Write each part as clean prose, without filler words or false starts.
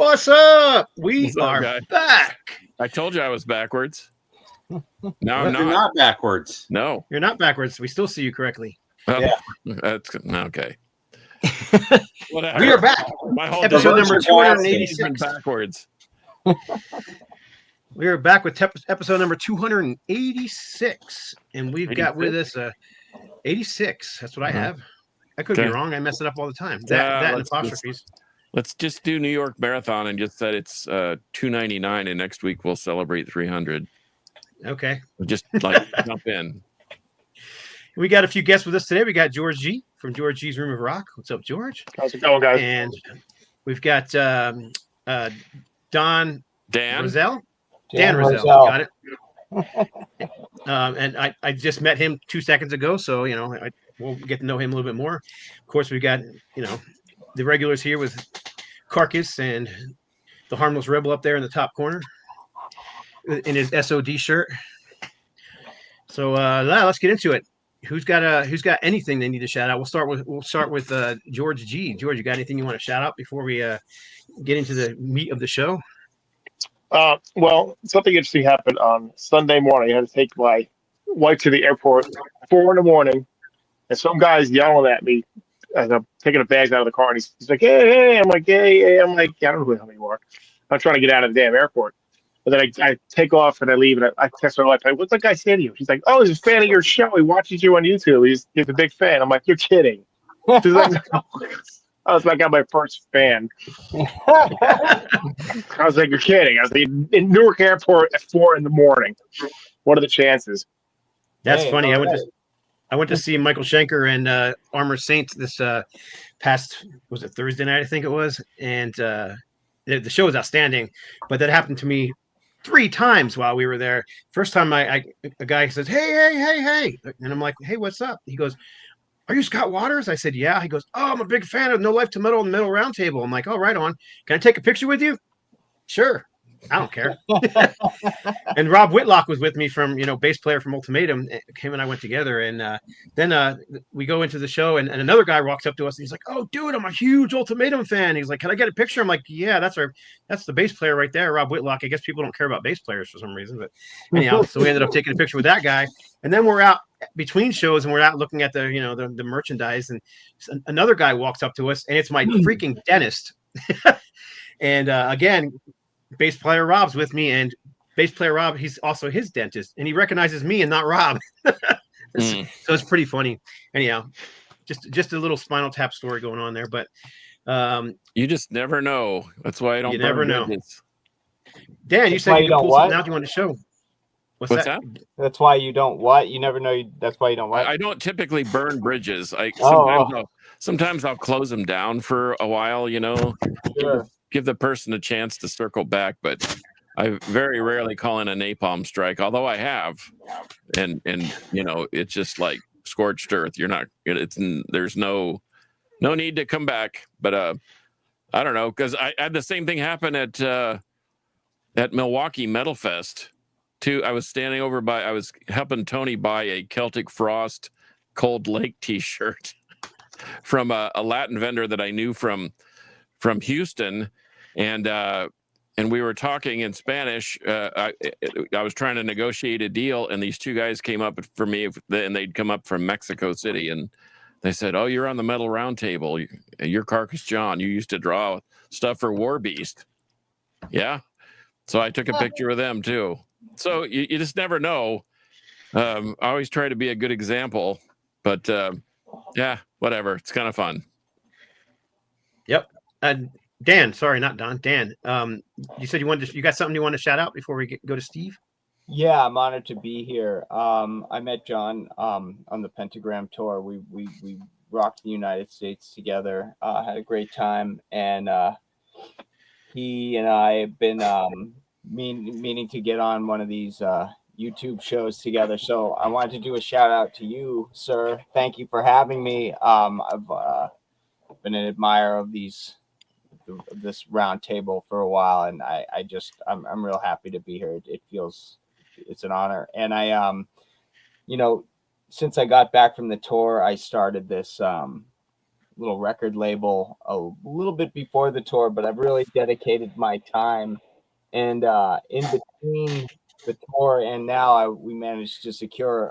What's up? We What's up, are guy? back. I told you I was backwards. No, Well, I'm You're not. not backwards. No. You're not backwards. We still see you correctly. Oh, Yeah. That's okay. Whatever. We are back. My whole Episode day number has 286. been backwards. We are back with episode number 286. And we've got with us 86. That's what I have. I could be Okay. wrong. I mess it up all the time. That and apostrophes. Let's just do New York Marathon and just said it's 299, and next week we'll celebrate 300. Okay. We'll just like jump in. We got a few guests with us today. We got George G from George G's Room of Rock. What's up, George? How's it going, guys? And we've got Don Dan? Roselle. Dan Roselle. Got it. And I just met him 2 seconds ago, so we'll get to know him a little bit more. Of course, we've got the regulars here with Carcass and the Harmless Rebel up there in the top corner in his SOD shirt. So let's get into it. Who's got anything they need to shout out? We'll start with George G. George, you got anything you want to shout out before we get into the meat of the show? Well, something interesting happened on Sunday morning. I had to take my wife to the airport 4 a.m, and some guy's yelling at me as I'm taking the bags out of the car, and he's like, hey. I'm like, hey. I'm like, I don't know who the hell you are. I'm trying to get out of the damn airport. But then I take off and I leave, and I text my wife, like, what's that guy saying to you? She's like, oh, he's a fan of your show. He watches you on YouTube. He's a big fan. I'm like, you're kidding. She's like, no. I was like, I got my first fan. I was like, you're kidding. I was like, in Newark Airport at 4 a.m. What are the chances? That's Hey, funny. all I went to see Michael Schenker and Armor Saints this past, was it Thursday night? I think it was. And the show was outstanding, but that happened to me 3 times while we were there. First time a guy says, hey. And I'm like, hey, what's up? He goes, are you Scott Waters? I said, yeah. He goes, oh, I'm a big fan of No Life to Metal and Metal Roundtable. I'm like, oh, right on. Can I take a picture with you? Sure. I don't care. And Rob Whitlock was with me from, bass player from Ultimatum. Him and I went together. And then we go into the show, and another guy walks up to us, and he's like, oh, dude, I'm a huge Ultimatum fan. He's like, can I get a picture? I'm like, yeah, that's the bass player right there, Rob Whitlock. I guess people don't care about bass players for some reason. But anyhow, so we ended up taking a picture with that guy. And then we're out between shows, and we're out looking at the merchandise. And another guy walks up to us, and it's my freaking dentist. And again, bass player Rob's with me, and bass player Rob, he's also his dentist, and he recognizes me and not Rob. So it's pretty funny. Anyhow, just a little Spinal Tap story going on there, but You just never know. That's why I don't. You never know. bridges. Dan, you said you could pull something out you want to show. What's that? That's why you don't what? You never know. That's why you don't what? I don't typically burn bridges. Oh. Sometimes I'll close them down for a while. Sure. Give the person a chance to circle back, but I very rarely call in a napalm strike, although I have. And it's just like scorched earth. There's no need to come back. But I don't know, because I had the same thing happen at Milwaukee Metal Fest too. I was helping Tony buy a Celtic Frost Cold Lake t-shirt from a Latin vendor that I knew from Houston, and we were talking in Spanish. I was trying to negotiate a deal, and these 2 guys came up for me, and they'd come up from Mexico City, and they said, "Oh, you're on the Metal Roundtable. You're Carcass John. You used to draw stuff for War Beast." Yeah, so I took a picture of them too. So you just never know. I always try to be a good example, but yeah, whatever. It's kind of fun. Yep. Dan, sorry, not Don. Dan, you said you got something you want to shout out before we go to Steve? Yeah, I'm honored to be here. I met John on the Pentagram tour. We rocked the United States together. Had a great time, and he and I have been meaning to get on one of these YouTube shows together. So I wanted to do a shout out to you, sir. Thank you for having me. I've been an admirer of this round table for a while, and I'm real happy to be here. It's an honor. And I since I got back from the tour, I started this little record label a little bit before the tour, but I've really dedicated my time. And in between the tour and now, we managed to secure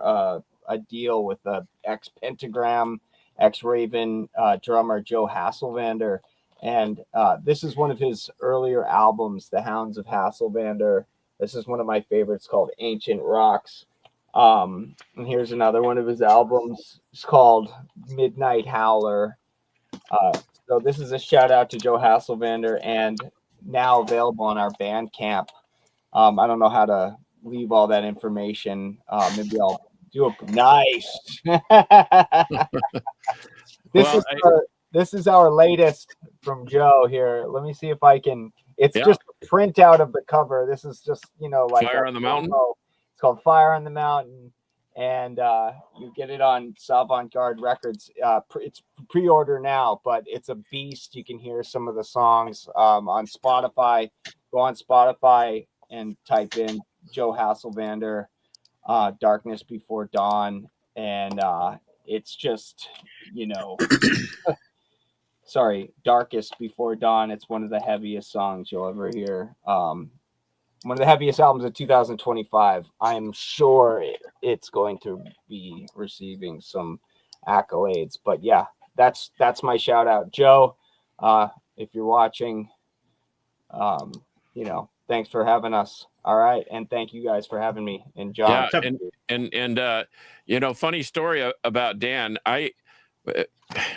a deal with the ex-Pentagram, ex-Raven drummer Joe Hasselvander. And this is one of his earlier albums, The Hounds of Hasselvander. This is one of my favorites called Ancient Rocks. And here's another one of his albums. It's called Midnight Howler. So this is a shout out to Joe Hasselvander and now available on our Bandcamp. I don't know how to leave all that information. Maybe I'll do a nice. This is our latest from Joe here. Let me see if I can. It's just a printout of the cover. This is just, like Fire on the Mountain. It's called Fire on the Mountain, and you get it on Savant-Garde Records. It's pre-order now, but it's a beast. You can hear some of the songs on Spotify. Go on Spotify and type in Joe Hasselvander, Darkness Before Dawn, and it's just, sorry, Darkest Before Dawn. It's one of the heaviest songs you'll ever hear. One of the heaviest albums of 2025. I'm sure it's going to be receiving some accolades. But yeah, that's my shout out, Joe. If you're watching, thanks for having us. All right, and thank you guys for having me. And John, and funny story about Dan.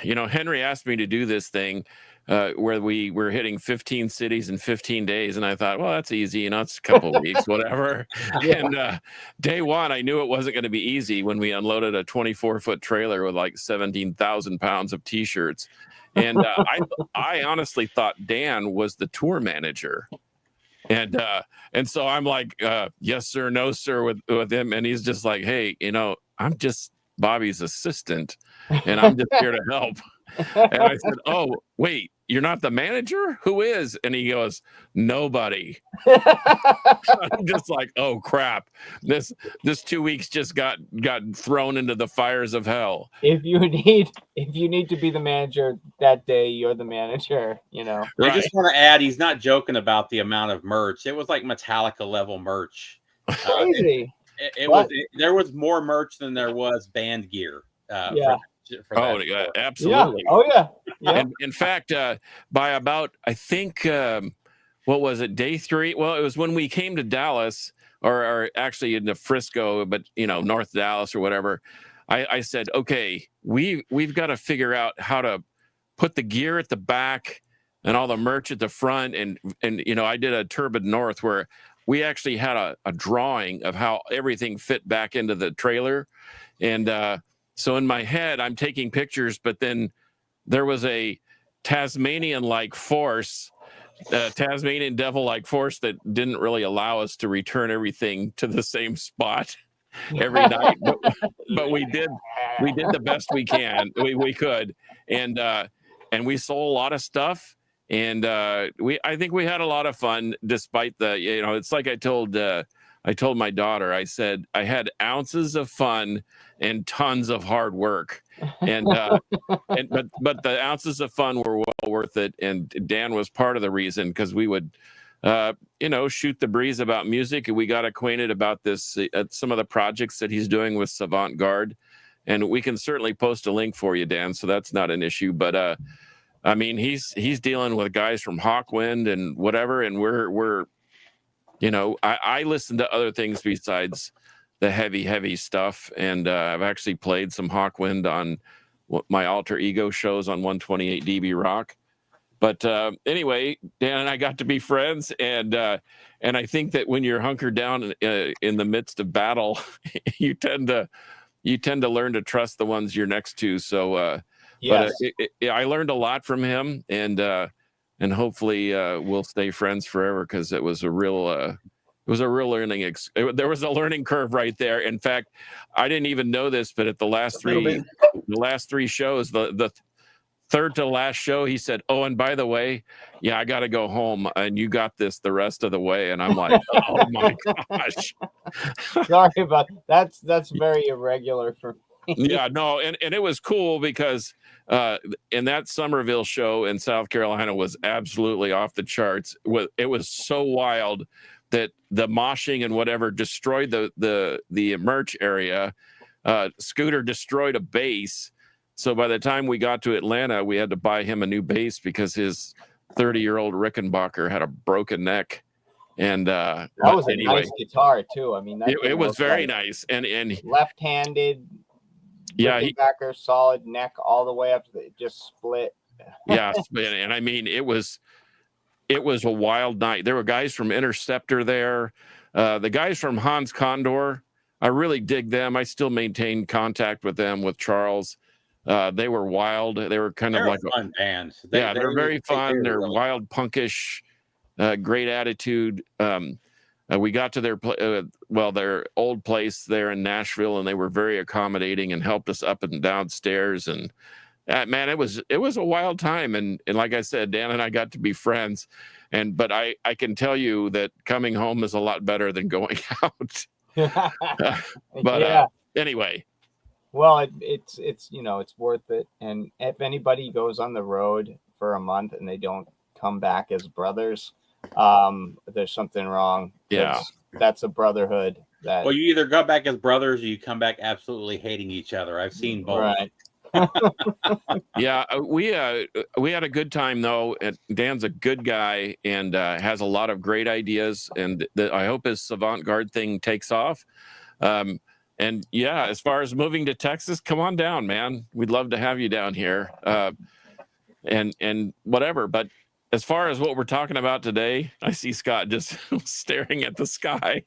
Henry asked me to do this thing where we were hitting 15 cities in 15 days. And I thought, well, that's easy. It's a couple of weeks, whatever. Yeah. And day one, I knew it wasn't going to be easy when we unloaded a 24-foot trailer with like 17,000 pounds of T-shirts. And I honestly thought Dan was the tour manager. And so I'm like, yes, sir, no, sir, with him. And he's just like, hey, I'm just Bobby's assistant and I'm just here to help. And I said, oh, wait, you're not the manager? Who is? And he goes, nobody. I'm just like, oh crap. This 2 weeks just got thrown into the fires of hell. If you need to be the manager that day, you're the manager, Right. I just want to add, he's not joking about the amount of merch. It was like Metallica level merch. Crazy. There was more merch than there was band gear. Absolutely. Yeah. Oh yeah. And in fact, by about, I think, what was it, day 3? Well, it was when we came to Dallas, or actually into Frisco, but North Dallas or whatever. I said, okay, we've got to figure out how to put the gear at the back and all the merch at the front. And I did a Turbid North where we actually had a drawing of how everything fit back into the trailer. And so in my head, I'm taking pictures, but then there was a Tasmanian-like force, Tasmanian devil-like force that didn't really allow us to return everything to the same spot every night. But we did the best we could. And we sold a lot of stuff. And I think we had a lot of fun despite the, it's like I told my daughter, I said, I had ounces of fun and tons of hard work. And, but the ounces of fun were well worth it. And Dan was part of the reason, because we would, shoot the breeze about music. And we got acquainted about this, some of the projects that he's doing with Savant-Garde. And we can certainly post a link for you, Dan. So that's not an issue. But, I mean, he's dealing with guys from Hawkwind and whatever. And we're I listen to other things besides the heavy stuff. And I've actually played some Hawkwind on my alter ego shows on 128 dB Rock. But anyway, Dan and I got to be friends. And I think that when you're hunkered down in the midst of battle, you tend to learn to trust the ones you're next to. So, yes. But I learned a lot from him, and hopefully we'll stay friends forever, because it was a real learning. There was a learning curve right there. In fact, I didn't even know this, but at the last three shows, the third to last show, he said, "Oh, and by the way, yeah, I got to go home, and you got this the rest of the way." And I'm like, "Oh my gosh!" Sorry about that's very irregular Yeah, no, and it was cool because in that Somerville show in South Carolina was absolutely off the charts. It was so wild that the moshing and whatever destroyed the merch area. Scooter destroyed a bass. So by the time we got to Atlanta, we had to buy him a new bass because his 30-year-old Rickenbacker had a broken neck. And That was a nice guitar too. I mean, it was very nice. And left-handed. Yeah, Rickenbacker, solid neck all the way up to it just split. Yeah, and I mean it was a wild night. There were guys from Interceptor there. The guys from Hans Condor, I really dig them. I still maintain contact with them, with Charles. They were wild. They were kind of like a fun band. They're very fun. They're really wild, punkish, great attitude. We got to their old place there in Nashville, and they were very accommodating and helped us up and downstairs. And man, it was a wild time. And like I said, Dan and I got to be friends. But I can tell you that coming home is a lot better than going out. Anyway. Well, it's worth it. And if anybody goes on the road for a month and they don't come back as brothers, there's something wrong. Yeah, that's a brotherhood. Well, you either go back as brothers or you come back absolutely hating each other. I've seen both. Right. Yeah, we had a good time though. And Dan's a good guy and has a lot of great ideas, and I hope his Savant-Garde thing takes off. And yeah, as far as moving to Texas, come on down, man. We'd love to have you down here. And whatever. But as far as what we're talking about today, I see Scott just staring at the sky.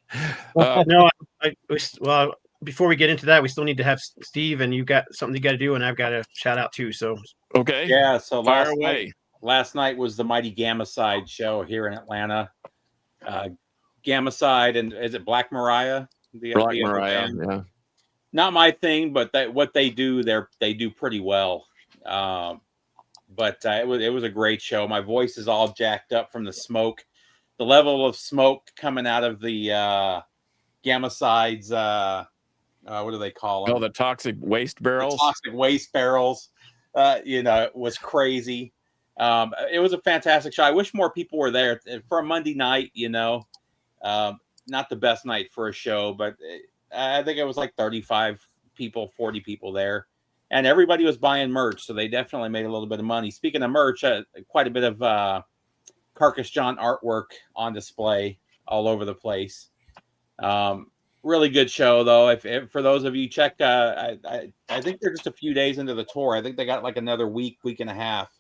No, well, before we get into that, we still need to have Steve, and you got something you got to do, and I've got a shout out too. So okay, yeah. So fire away. Last night was the Mighty Gamacide show here in Atlanta. Gamacide, and is it Black Mariah? Black Mariah, yeah. Not my thing, but what they do, they do pretty well. But it was a great show. My voice is all jacked up from the smoke. The level of smoke coming out of the Gamaside's, what do they call them? Oh, the toxic waste barrels. The toxic waste barrels. It was crazy. It was a fantastic show. I wish more people were there for a Monday night. Not the best night for a show, but I think it was like 35 people, 40 people there. And everybody was buying merch, so they definitely made a little bit of money. Speaking of merch, quite a bit of Carcass John artwork on display all over the place. Really good show, though. If for those of you check, I think they're just a few days into the tour. I think they got like another week and a half.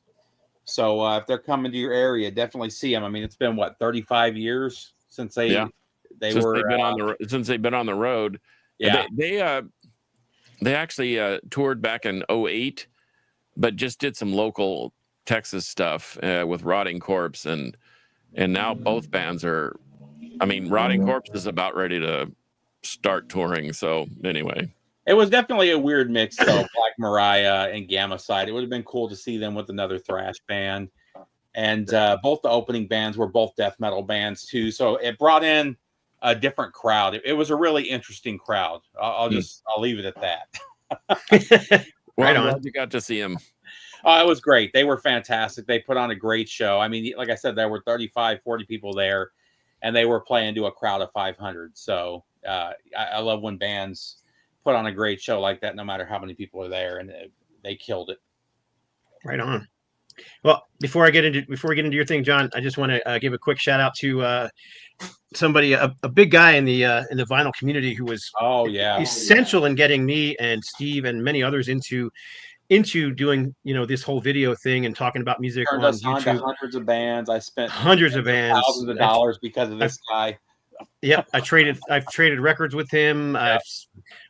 So if they're coming to your area, definitely see them. I mean, it's been 35 years since they've been on the road. Yeah, they actually toured back in 2008, but just did some local Texas stuff with Rotting Corpse, and now both bands are. I mean, Rotting Corpse is about ready to start touring. So anyway, it was definitely a weird mix, though. Black Mariah and Gamacide. It would have been cool to see them with another thrash band, and both the opening bands were both death metal bands too. So it brought in a different crowd. It was a really interesting crowd. I'll leave it at that. Right on. You got to see them. It was great. They were fantastic. They put on a great show. I mean, like I said, there were 35, 40 people there, and they were playing to a crowd of 500. So I love when bands put on a great show like that, no matter how many people are there, and they killed it. Right on. Well, before we get into your thing, John, I just want to give a quick shout out to somebody, a big guy in the vinyl community who was essential in getting me and Steve and many others into doing this whole video thing and talking about music on YouTube. Hundreds of bands. I spent hundreds of bands, thousands of dollars because of this guy. Yep, I've traded records with him. I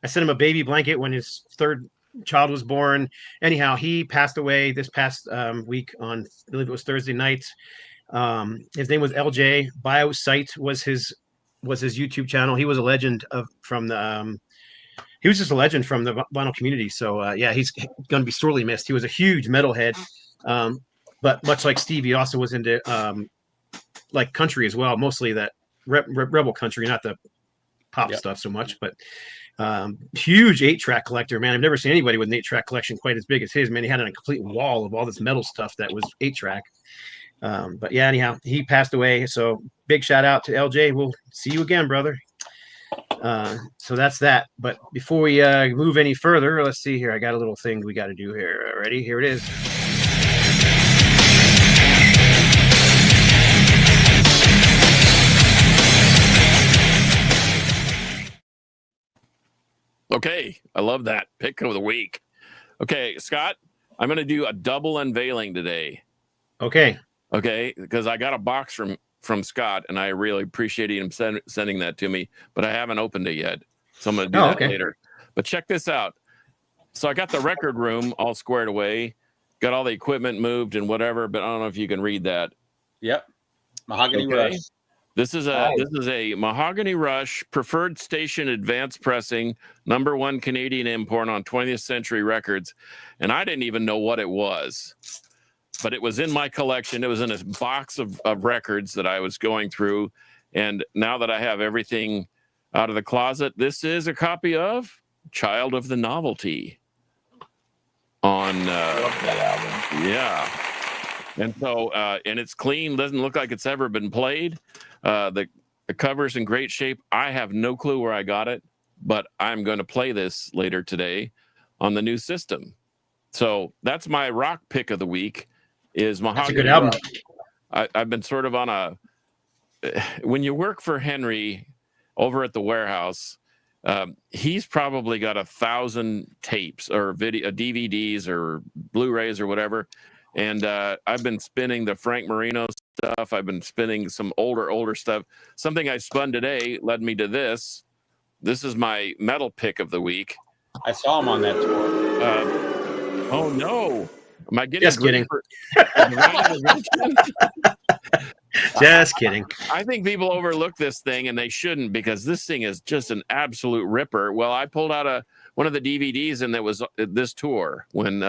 sent him a baby blanket when his third child was born. Anyhow, he passed away this past week on, I believe it was Thursday night. His name was LJ. Biosite was his YouTube channel. He was a legend he was just a legend from the vinyl community. So he's going to be sorely missed. He was a huge metalhead, but much like Steve, he also was into like country as well, mostly that rebel country, not the pop stuff so much. But Huge 8-track collector, man. I've never seen anybody with an 8-track collection quite as big as his, man. He had a complete wall of all this metal stuff that was 8-track. But yeah, anyhow, he passed away. So big shout out to LJ. We'll see you again, brother. So that's that. But before we move any further, let's see here. I got a little thing we got to do here. Ready? Here it is. Okay, I love that pick of the week. Okay, Scott, I'm going to do a double unveiling today. Okay. Okay, because I got a box from Scott, and I really appreciated him sending that to me, but I haven't opened it yet, so I'm going to do that later. But check this out. So I got the record room all squared away, got all the equipment moved and whatever, but I don't know if you can read that. Yep. Mahogany Rush. This is a Mahogany Rush preferred station advanced pressing #1 Canadian import on 20th Century Records, and I didn't even know what it was, but it was in my collection. It was in a box of records that I was going through, and now that I have everything out of the closet, this is a copy of Child of the Novelty on that album. Yeah. And so, and it's clean, doesn't look like it's ever been played. The cover's in great shape. I have no clue where I got it, but I'm going to play this later today on the new system. So that's my rock pick of the week. Is Mahogany. That's a good album. I've been sort of on a. When you work for Henry over at the warehouse, he's probably got 1,000 tapes or DVDs or Blu-rays or whatever. And I've been spinning the Frank Marino stuff. I've been spinning some older stuff. Something I spun today led me to this. This is my metal pick of the week. I saw him on that tour. Oh no! Am I getting? Just kidding. Just kidding. I think people overlook this thing, and they shouldn't, because this thing is just an absolute ripper. Well, I pulled out one of the DVDs, and there was this tour when.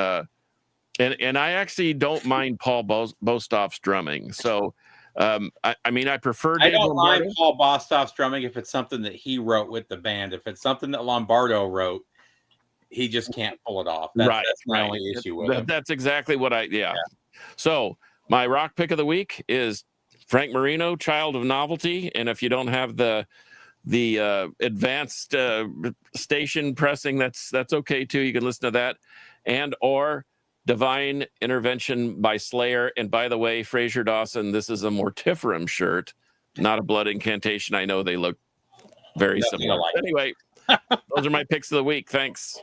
And I actually don't mind Paul Bostoff's drumming. So, I mean, I prefer. I don't mind Paul Bostoff's drumming if it's something that he wrote with the band. If it's something that Lombardo wrote, he just can't pull it off. That's my only issue with it. That's exactly what yeah. So my rock pick of the week is Frank Marino, Child of Novelty. And if you don't have the advanced station pressing, that's okay too. You can listen to that, and or Divine Intervention by Slayer. And by the way, Fraser Dawson, this is a Mortiferum shirt, not a Blood Incantation. I know they look very similar. Anyway, those are my picks of the week. Thanks.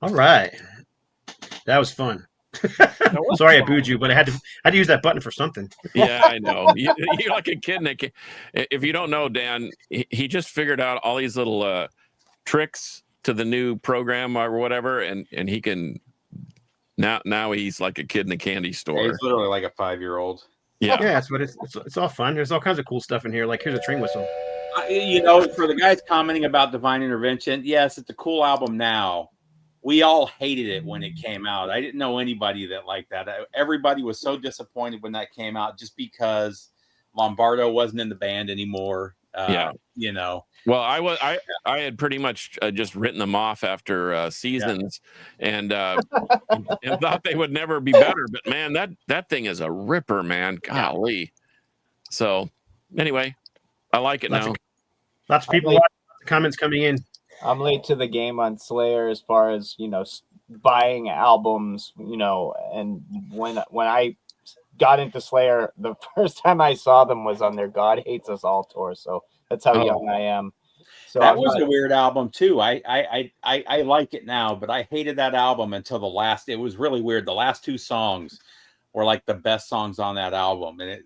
All right. That was fun. Sorry, I booed you, but I had to use that button for something. Yeah, I know. You're like a kid. If you don't know, Dan, he just figured out all these little tricks to the new program or whatever, and he can now he's like a kid in a candy store. He's literally like a 5-year-old. Yeah, that's what it's all fun. There's all kinds of cool stuff in here. Like here's a train whistle. For the guys commenting about Divine Intervention, yes, it's a cool album now. We all hated it when it came out. I didn't know anybody that liked that. Everybody was so disappointed when that came out, just because Lombardo wasn't in the band anymore. Well, I had pretty much just written them off after seasons, and thought they would never be better. But man, that thing is a ripper, man. Golly. So anyway, I like it now. Lots of people comments coming in. I'm late to the game on Slayer as far as, buying albums, and when I got into Slayer, the first time I saw them was on their God Hates Us All tour. So that's how young I am. So that was a weird album too. I like it now, but I hated that album until the last. It was really weird. The last 2 songs were like the best songs on that album, and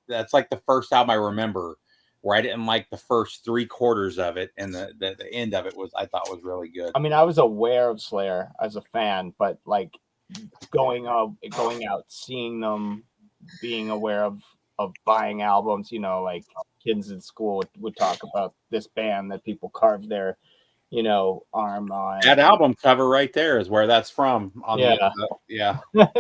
that's like the first album I remember where I didn't like the first 3/4 of it, and the end of it I thought was really good. I mean, I was aware of Slayer as a fan, but like going out, seeing them, being aware of buying albums, like kids in school would talk about this band that people carved their arm on. That album cover right there is where that's from. Yeah.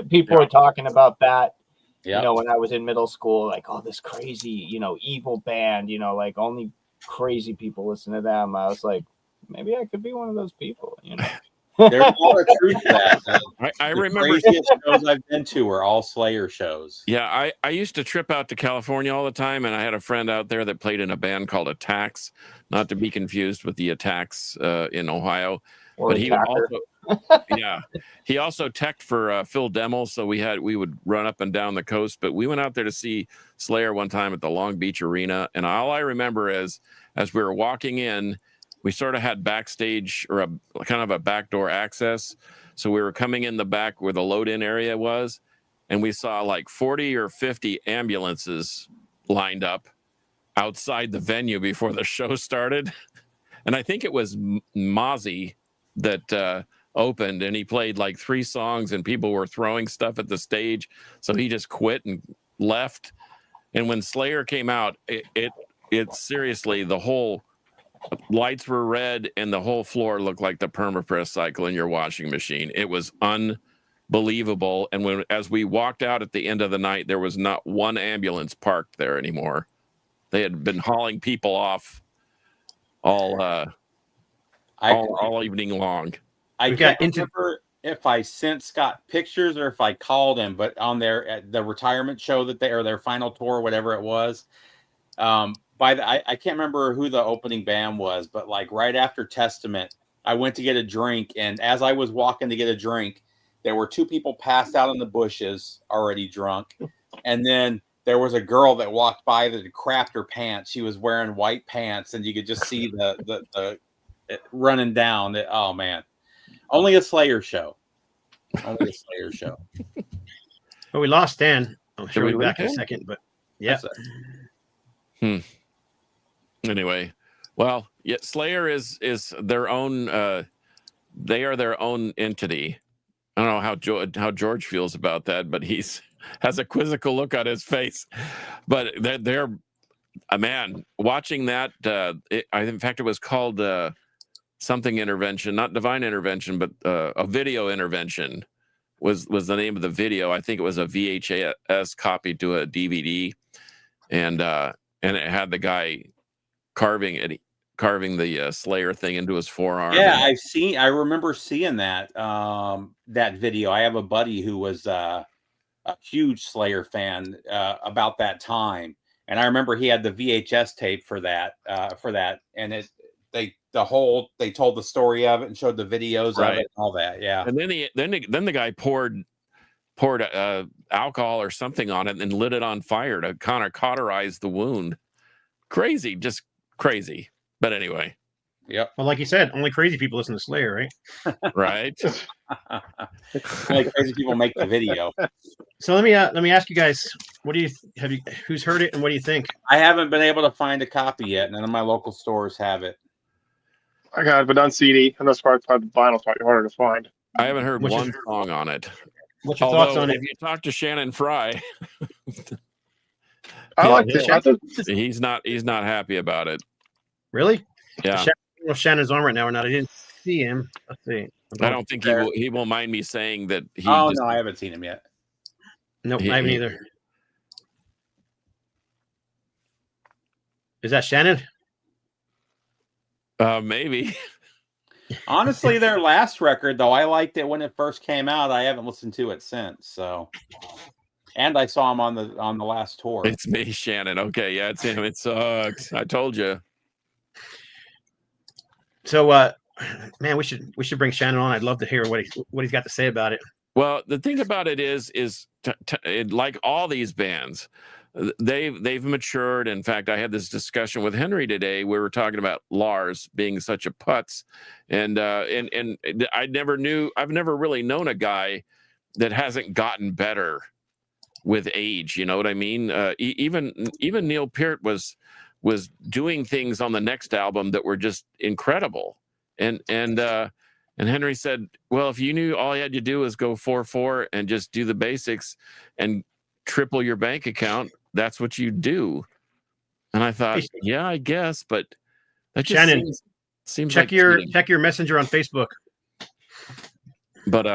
People were talking about that. Yeah. When I was in middle school, like, oh, this crazy, evil band, like only crazy people listen to them. I was like, maybe I could be one of those people. There's a lot of truth to that. I The remember craziest shows I've been to were all Slayer shows. Yeah, I used to trip out to California all the time, and I had a friend out there that played in a band called Attacks, not to be confused with the Attacks in Ohio. Or But he Attacker. he also teched for Phil Demmel, so we would run up and down the coast. But we went out there to see Slayer one time at the Long Beach Arena, and all I remember is as we were walking in, we sort of had backstage or a kind of a backdoor access. So we were coming in the back where the load-in area was, and we saw like 40 or 50 ambulances lined up outside the venue before the show started. And I think it was Mozzie that opened, and he played like 3 songs, and people were throwing stuff at the stage. So he just quit and left. And when Slayer came out, it seriously, the whole lights were red and the whole floor looked like the permapress cycle in your washing machine. It was unbelievable. And as we walked out at the end of the night, there was not one ambulance parked there anymore. They had been hauling people off all evening long. I can't remember if I since got pictures or if I called him, but on at the retirement show that their final tour, whatever it was, I can't remember who the opening band was, but like right after Testament, I went to get a drink, and as I was walking to get a drink, there were 2 people passed out in the bushes, already drunk, and then there was a girl that walked by that had crapped her pants. She was wearing white pants, and you could just see the running down. Oh man, only a Slayer show. Only a Slayer show. Well, we lost Dan. I'm sure Did we'll we be back in a lose Dan? second, but yeah. Anyway, well, yeah, Slayer is their own. They are their own entity. I don't know how George feels about that, but has a quizzical look on his face. But they're a man watching that. In fact, it was called something intervention, not divine intervention, but a video intervention was the name of the video. I think it was a VHS copy to a DVD, and it had the guy carving the Slayer thing into his forearm. Yeah, I remember seeing that that video. I have a buddy who was a huge Slayer fan about that time, and I remember he had the VHS tape for that, and they told the story of it and showed the videos of it and all that. Yeah, and then the guy poured alcohol or something on it and lit it on fire to kind of cauterize the wound. Crazy, just crazy. But anyway. Yep. Well, like you said, only crazy people listen to Slayer, right? Right. Only crazy people make the video. So let me ask you guys, who's heard it and what do you think? I haven't been able to find a copy yet. None of my local stores have it. I got it, but on CD, and that's probably the vinyl's probably harder to find. I haven't heard What's one song on it. What's your thoughts on it? If you talk to Shannon Fry, I like yeah, it. he's not happy about it. Really? Yeah. Shannon's on right now or not? I didn't see him. Let's see. I don't think he will mind me saying that he no, I haven't seen him yet. Nope, I haven't either. Is that Shannon? Maybe. Honestly, their last record, though, I liked it when it first came out. I haven't listened to it since. So, and I saw him on the last tour. It's me, Shannon. Okay, yeah, it's him. It sucks. I told you. So, man, we should bring Shannon on. I'd love to hear what he's got to say about it. Well, the thing about it is like all these bands, they've matured. In fact, I had this discussion with Henry today. We were talking about Lars being such a putz, and I've never really known a guy that hasn't gotten better with age. You know what I mean? Even Neil Peart was doing things on the next album that were just incredible, and Henry said, well, if you knew all you had to do was go 4/4 and just do the basics and triple your bank account, that's what you do. And I thought, yeah, I guess, but that just Seems check like your cheating. messenger on Facebook. But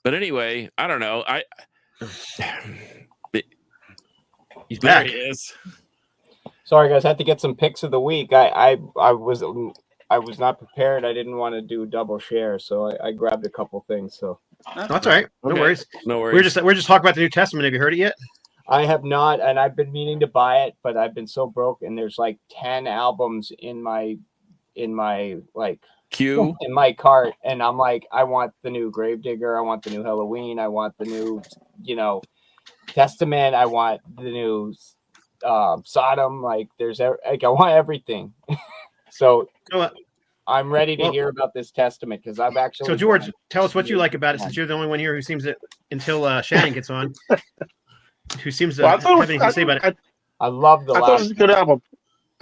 anyway, I don't know. He's There back. he is. Sorry, guys. I had to get some picks of the week. I was not prepared. I didn't want to do double share, so I grabbed a couple things. So No, that's all right. No Okay. worries. No worries. We're just talking about the New Testament. Have you heard it yet? I have not, and I've been meaning to buy it, but I've been so broke, and there's like 10 albums in my like Q. in my cart, and I'm like, I want the new Gravedigger, I want the new Halloween, I want the new, Testament, I want the new Sodom. Like, I want everything. So You know what? I'm ready to Well- hear about this Testament because I've actually. So George, tell us what you like about it, since you're the only one here who seems to, until Shannon gets on, who seems to Well, I have thought anything to say about it. I love the I thought it last. was a good album.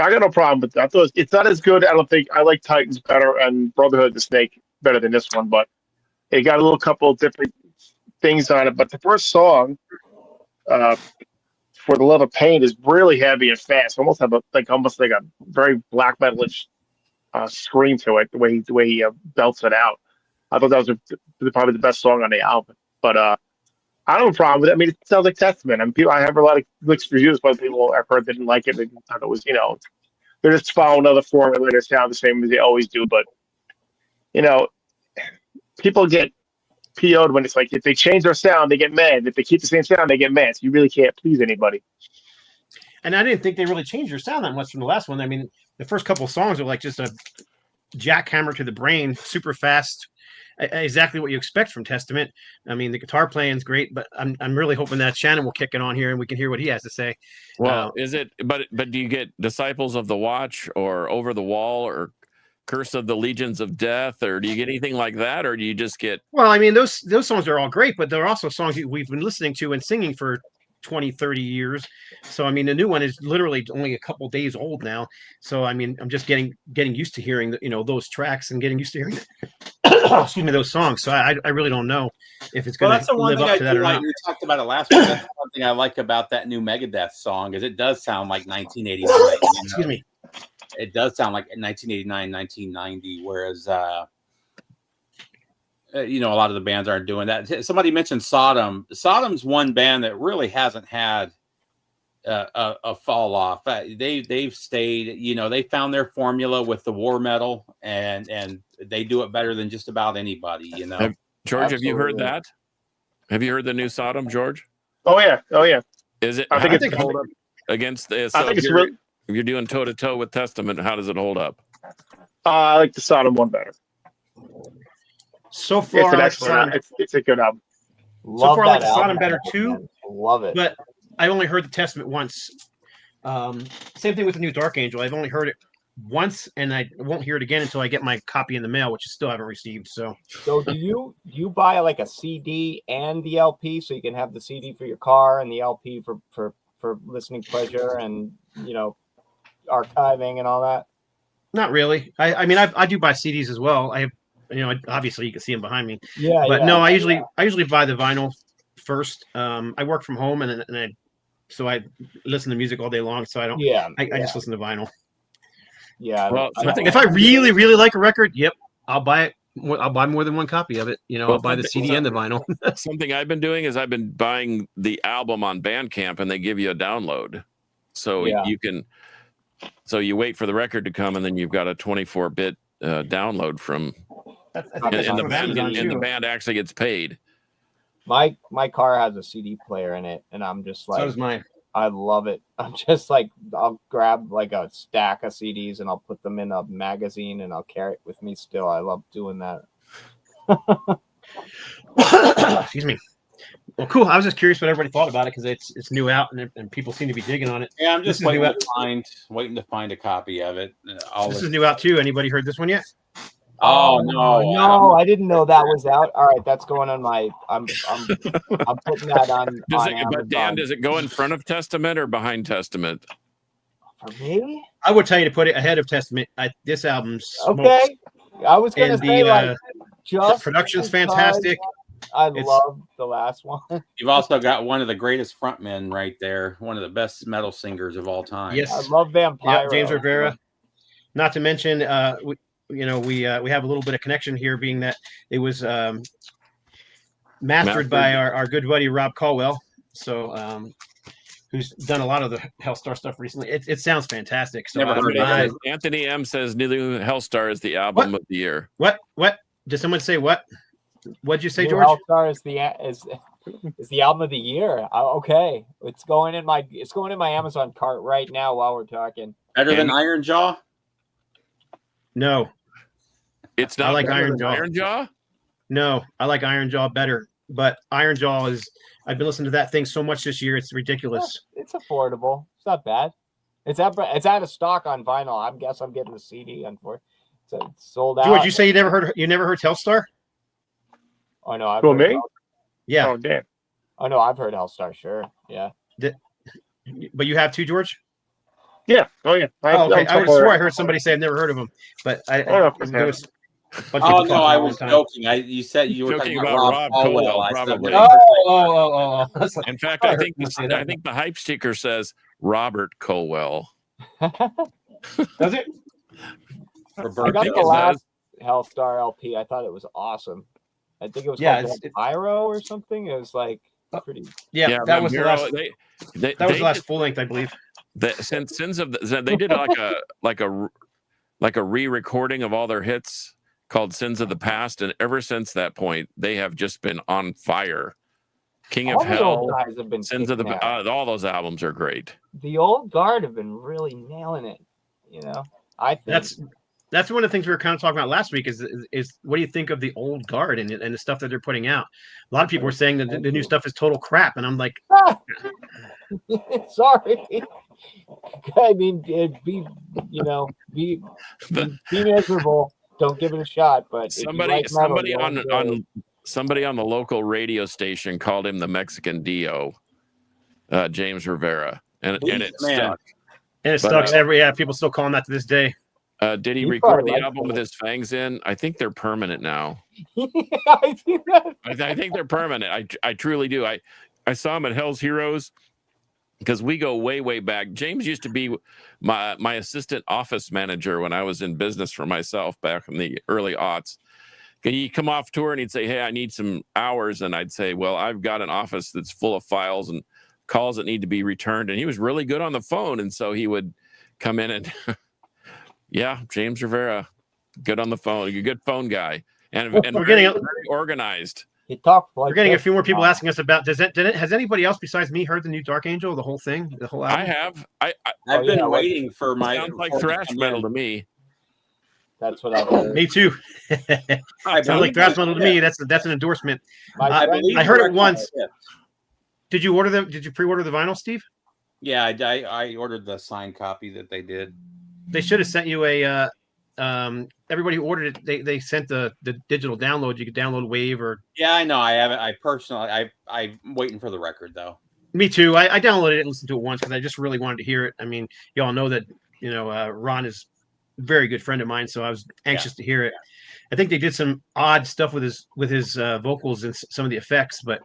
I got no problem with that. It's not as good. I don't think I like Titans better and Brotherhood of the Snake better than this one, but it got a little couple of different things on it. But the first song, For the Love of Pain, is really heavy and fast. Almost almost like a very black metalish scream to it. The way he belts it out. I thought that was probably the best song on the album. But I don't have a problem with it. I mean, it sounds like Testament. I mean, I have a lot of mixed reviews, but people I've heard didn't like it. They thought it was, they're just following another formula. They sound the same as they always do. But, people get PO'd when it's like, if they change their sound, they get mad. If they keep the same sound, they get mad. So you really can't please anybody. And I didn't think they really changed their sound that much from the last one. I mean, the first couple of songs are like just a jackhammer to the brain, super fast, exactly what you expect from Testament. I mean, the guitar playing is great, but I'm really hoping that Shannon will kick it on here and we can hear what he has to say. Well, is it? But do you get Disciples of the Watch or Over the Wall or Curse of the Legions of Death, or do you get anything like that, or do you just get? Well, I mean, those songs are all great, but they're also songs that we've been listening to and singing for 20, 30 years. So, I mean, the new one is literally only a couple days old now. So, I mean, I'm just getting used to hearing those tracks and getting used to hearing those songs. So I really don't know if it's going That's the to one live thing up I to that do or like. not. We talked about it last week. That's one thing I like about that new Megadeth song is it does sound like 1989. Excuse me. It does sound like 1989, 1990, whereas a lot of the bands aren't doing that. Somebody mentioned Sodom. Sodom's one band that really hasn't had a fall off. They've stayed. They found their formula with the war metal, and they do it better than just about anybody. George, have you heard Absolutely. that? Have you heard the new Sodom, George? Oh yeah. Is it? I think how it's does it hold up against this? I think it's really. If you're doing toe to toe with Testament, how does it hold up? I like the Sodom one better. So It's far, an I like excellent. Sodom, It's a good album. Love far, I like that Sodom album, better, too. man. Love it. but I only heard the Testament once. Same thing with the new Dark Angel. I've only heard it once, and I won't hear it again until I get my copy in the mail, which I still haven't received. So So do you buy like a CD and the LP so you can have the CD for your car and the LP for listening pleasure and archiving and all that? not really. I mean, I do buy CDs as well. I have, obviously you can see them behind me. Yeah, But yeah. no, I usually buy the vinyl first. I work from home, and I listen to music all day long. So I don't. Yeah, I just listen to vinyl. yeah. Well, I If I really, really like a record, yep, I'll buy it. I'll buy more than one copy of it. I'll buy the CD and the vinyl. Something I've been doing is I've been buying the album on Bandcamp, and they give you a download, so Yeah. you can. So you wait for the record to come, and then you've got a 24-bit download from, That's and the from band, Amazon, and the too. band actually gets paid. My car has a CD player in it, and I'm just So like, does mine. I love it. I'm just like, I'll grab like a stack of CDs and I'll put them in a magazine and I'll carry it with me still. I love doing that. Excuse me. Well, cool. I was just curious what everybody thought about it because it's new out and people seem to be digging on it. Yeah, I'm This just is waiting new to find a copy of it. This is new out too. Anybody heard this one yet? Oh no, no, I didn't know that was out. All right, that's going on my. I'm putting that on. Does on it, but Dan, Amazon. does it go in front of Testament or behind Testament? For me? I would tell you to put it ahead of Testament. This album's smokes. Okay. I was gonna And say the like just production's because fantastic. I It's- love the last one. You've also got one of the greatest frontmen right there, one of the best metal singers of all time. Yes. I love Vampire. Yeah, James Rivera. Not to mention, we have a little bit of connection here, being that it was mastered by our good buddy Rob Caldwell. So who's done a lot of the Hellstar stuff recently. It sounds fantastic. So Never heard of it. Anthony M says New Hellstar is the album of the year. What? Did someone say what? What'd you say, New George? Hellstar is the album of the year. Okay, it's going in my Amazon cart right now while we're talking. Better than Iron Jaw? No, It's not I like better Iron than Jaw. Iron Jaw. no, I like Iron Jaw better. But Iron Jaw is. I've been listening to that thing so much this year. It's ridiculous. It's affordable. It's not bad. It's out of stock on vinyl. I guess I'm getting the CD for. So it's sold out. George, you say you never heard Hellstar? Oh no, I've Who, heard me? Yeah, Oh, damn. Oh no, I've heard Hellstar. Sure, yeah. but you have too, George. Yeah. Oh, yeah. Oh, okay. I would have swore I heard somebody say I've never heard of him, but there was a bunch of Oh people no, talking I at one was time. joking. You said you were Joking talking about about Rob Caldwell. Caldwell, I said probably. never- Oh. That's like- In fact, I I heard think him say that. I think the hype sticker says Robert Colwell. Does it? for I got birthday. the last Hellstar LP. I thought it was awesome. I think it was Yeah, called Pyro or something. It was like pretty. Yeah, that was the last. They That was the last full length, I believe. since Sins of they did like a re-recording of all their hits called Sins of the Past, and ever since that point they have just been on fire. King All of the old Hell, guys have been Sins of the kicking ass. all those albums are great. The old guard have been really nailing it. I think That's one of the things we were kind of talking about last week. Is what do you think of the old guard and the stuff that they're putting out? A lot of people were saying that the new stuff is total crap, and I'm like, sorry. I mean, be miserable. Don't give it a shot. But if you Somebody like metal, somebody you'll enjoy it. on somebody on the local radio station called him the Mexican Dio, James Rivera, and it Man. stuck. and it But, sucks. People still call him that to this day. Did he He record probably the likes album it. with his fangs in? I think they're permanent now. I see that. I think they're permanent. I truly do. I saw him at Hell's Heroes because we go way back. James used to be my assistant office manager when I was in business for myself back in the early aughts. He'd come off tour and he'd say, "Hey, I need some hours," and I'd say, "Well, I've got an office that's full of files and calls that need to be returned." And he was really good on the phone, and so he would come in and yeah, James Rivera, good on the phone, a good phone guy, and We're very, getting very organized. He talked like We're getting a this. few more people asking us about. Has anybody else besides me heard the new Dark Angel, the whole thing, the whole I album? have. I I've been yeah, what- waiting for my. sounds like for it to thrash come metal in. to me. That's what I've heard. Me too. I Sounds like thrash metal to me. That's an endorsement. My I friend- believe I heard it Record once. Shift. Did you order them? Did you pre-order the vinyl, Steve? Yeah, I ordered the signed copy that they did. They should have sent you a. Everybody who ordered it, they sent the digital download. You could download Wave or. Yeah, I know. I haven't. I personally, I'm waiting for the record though. Me too. I downloaded it and listened to it once because I just really wanted to hear it. I mean, y'all know that Ron is a very good friend of mine, so I was anxious to hear it. I think they did some odd stuff with his vocals and some of the effects, but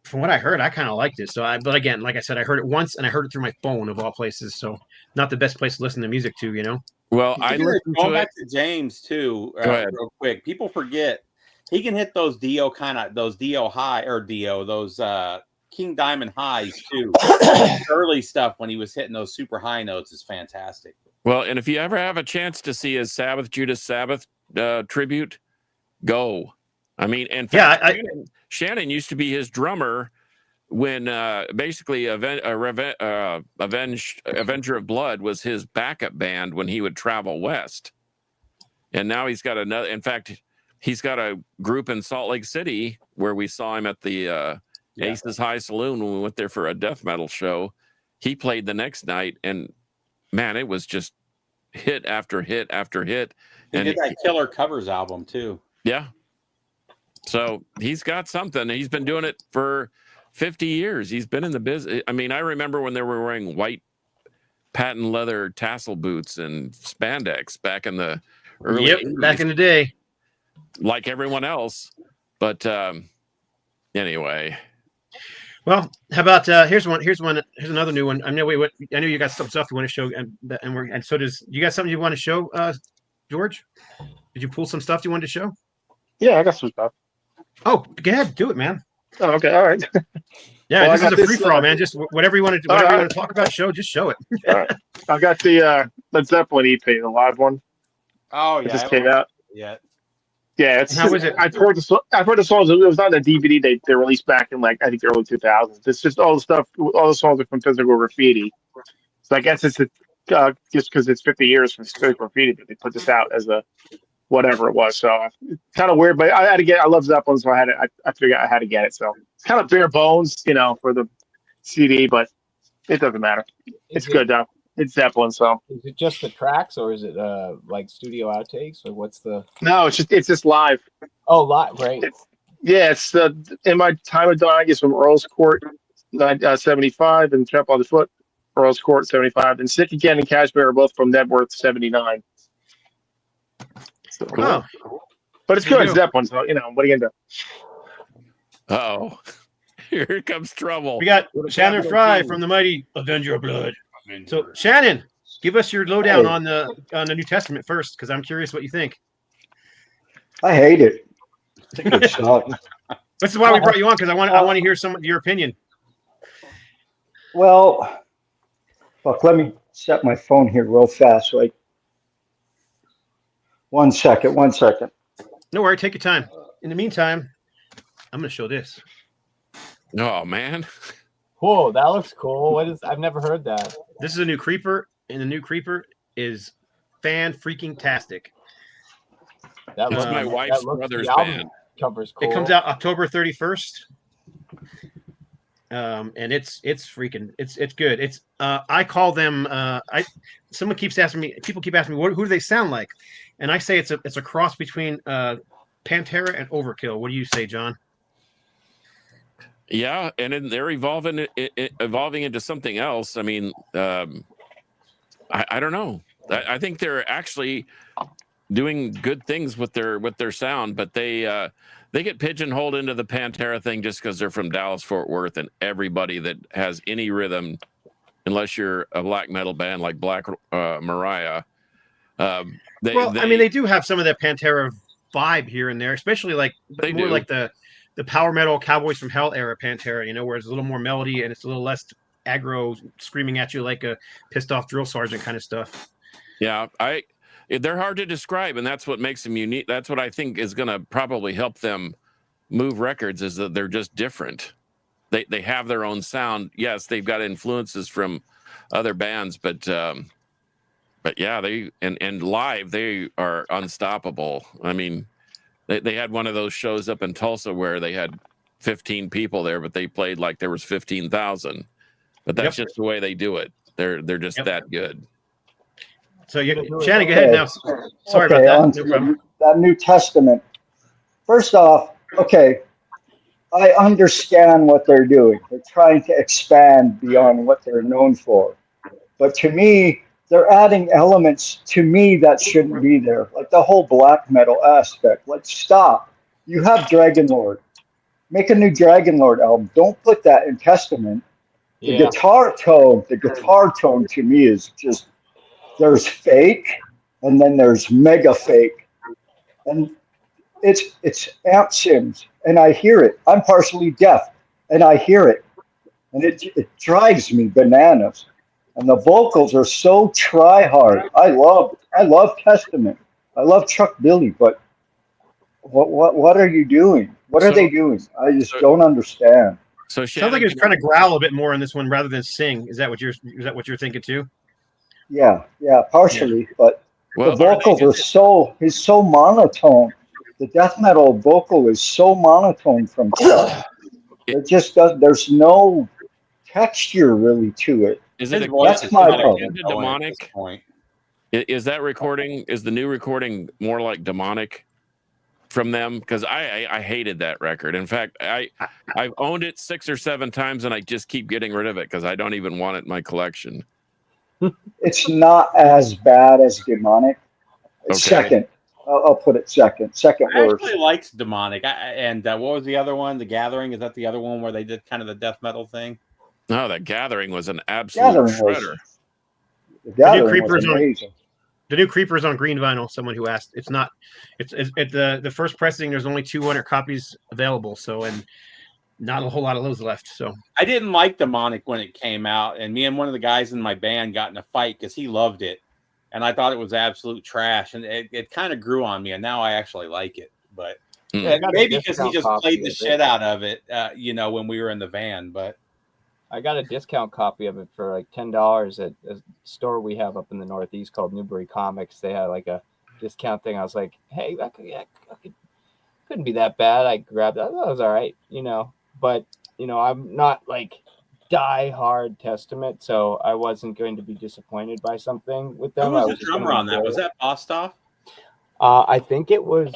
from what I heard, I kind of liked it. But again, like I said, I heard it once and I heard it through my phone of all places, so not the best place to listen to music to. Well, I listened Going to it. back to James too, Go ahead. real quick. People forget he can hit those Dio high or Dio those King Diamond highs too. Early stuff when he was hitting those super high notes is fantastic. Well, and if you ever have a chance to see his Judas Sabbath tribute, go. I mean, in fact, Shannon used to be his drummer when basically Avenger of Blood was his backup band when he would travel west. And now he's got another. In fact, he's got a group in Salt Lake City where we saw him at the Aces High Saloon when we went there for a death metal show. He played the next night, and man, it was just hit after hit after hit. He did that Killer Covers album too. Yeah. So he's got something. He's been doing it for 50 years. He's been in the business. I mean, I remember when they were wearing white patent leather tassel boots and spandex back in the early 80s, back in the day. like everyone else. But anyway. Well, how about here's another new one. I know you got some stuff you want to show, and so does you got something you want to show, George? Did you pull some stuff you wanted to show? Yeah, I got some stuff. Oh, go ahead, do it, man. Oh, okay, all right. Yeah, Well, I this got is a this, free for all, man. Just whatever you want to, all whatever you right. want to talk about, just show it. All right. I got the Led Zeppelin EP, the live one. Oh It yeah, just I came haven't out. yet. Yeah, it's. And how is it? I've heard the songs. It was on the DVD they released back in like I think the early 2000s. It's just all the stuff. All the songs are from Physical Graffiti. So I guess it's just because it's 50 years from Physical Graffiti, but they put this out as a whatever it was. So it's kind of weird, but I had to get. I love Zeppelin, so I had to. I figured I had to get it. So it's kind of bare bones, for the CD, but it doesn't matter. It's good though. It's Zeppelin, so Is it just the tracks, or is it like studio outtakes, or what's the? no, it's just live. Oh, lot, great. It's in my time of dying is from Earl's Court, 75, and Trample on the Foot, Earl's Court 75, and Sick Again and Cashmere are both from Networth 79. So, Oh, but it's There you good. go. It's Zeppelin, so what are you gonna do? Oh, here comes trouble. we got With a Shannon capital Fry T. from the mighty Avenger of Blood. So Shannon, give us your lowdown on the New Testament first, because I'm curious what you think. I hate it. It's not. This is why we brought you on, because I want to hear some of your opinion. Well, fuck, let me set my phone here real fast. Like, 1 second. No worry, take your time. In the meantime, I'm going to show this. Oh man, Whoa, that looks cool. What is? I've never heard that. This is a new Creeper, and the new Creeper is fan-freaking-tastic. That it's Um, my that wife's looks- brother's the album band. Cover's cool. It comes out October 31st. And it's freaking it's good. It's I call them someone keeps asking me, people keep asking me, who do they sound like? And I say it's a cross between Pantera and Overkill. What do you say, John? Yeah, and then they're evolving into something else. I mean, I don't know. I think they're actually doing good things with their sound, but they get pigeonholed into the Pantera thing just because they're from Dallas Fort Worth, and everybody that has any rhythm, unless you're a black metal band like Black Mariah, they do have some of that Pantera vibe here and there, especially like They more do. like the power metal Cowboys from Hell era Pantera, where it's a little more melody and it's a little less aggro, screaming at you like a pissed off drill sergeant kind of stuff. Yeah, they're hard to describe, and that's what makes them unique. That's what I think is going to probably help them move records, is that they're just different. They have their own sound. Yes, they've got influences from other bands, but yeah, they and live they are unstoppable. I mean, they had one of those shows up in Tulsa where they had 15 people there, but they played like there was 15,000. But that's just the way they do it. They're just that good. So Shannon, go ahead now. Sorry about on that. No to problem. that New Testament. First off, okay, I understand what they're doing. They're trying to expand beyond what they're known for. But to me, they're adding elements to me that shouldn't be there, like the whole black metal aspect. Like, stop. You have Dragon Lord. Make a new Dragon Lord album. Don't put that in Testament. The guitar tone to me is just, there's fake, and then there's mega fake. And it's amp sims, and I hear it. I'm partially deaf, and I hear it. And it drives me bananas. And the vocals are so try hard. I love Testament. I love Chuck Billy, but what are you doing? What are they doing? I just don't understand. So Sounds Shannon, like he was trying to growl a bit more in this one rather than sing. Is that what you're thinking too? Yeah, partially, but well, the vocals he's so monotone. The death metal vocal is so monotone from Chuck. It just there's no texture really to it. is it His voice That's is my kinda problem. going at Demonic? this point. Is that recording? Is the new recording more like Demonic from them? Because I hated that record. In fact, I've owned it 6 or 7 times, and I just keep getting rid of it because I don't even want it in my collection. It's not as bad as Demonic. It's Okay. second. I'll put it second. Second I worst. actually liked Demonic. And what was the other one? The Gathering? Is that the other one where they did kind of the death metal thing? No, that Gathering was an absolute Gathering shredder. was, the Gathering Creepers was on- amazing. The new Creepers on green vinyl. Someone who asked. It's not. It's at the first pressing. There's only 200 copies available. So and not a whole lot of those left. So I didn't like Demonic when it came out, and me and one of the guys in my band got in a fight because he loved it, and I thought it was absolute trash, and it kind of grew on me, and now I actually like it. But maybe because he just played the shit out of it, when we were in the van. But I got a discount copy of it for like $10 at a store we have up in the Northeast called Newbury Comics. They had like a discount thing. I was like, hey, that couldn't be that bad. I grabbed that. That was all right, But, I'm not like die hard Testament, so I wasn't going to be disappointed by something with them. Who was the drummer on that? Was that Bostov? I think it was,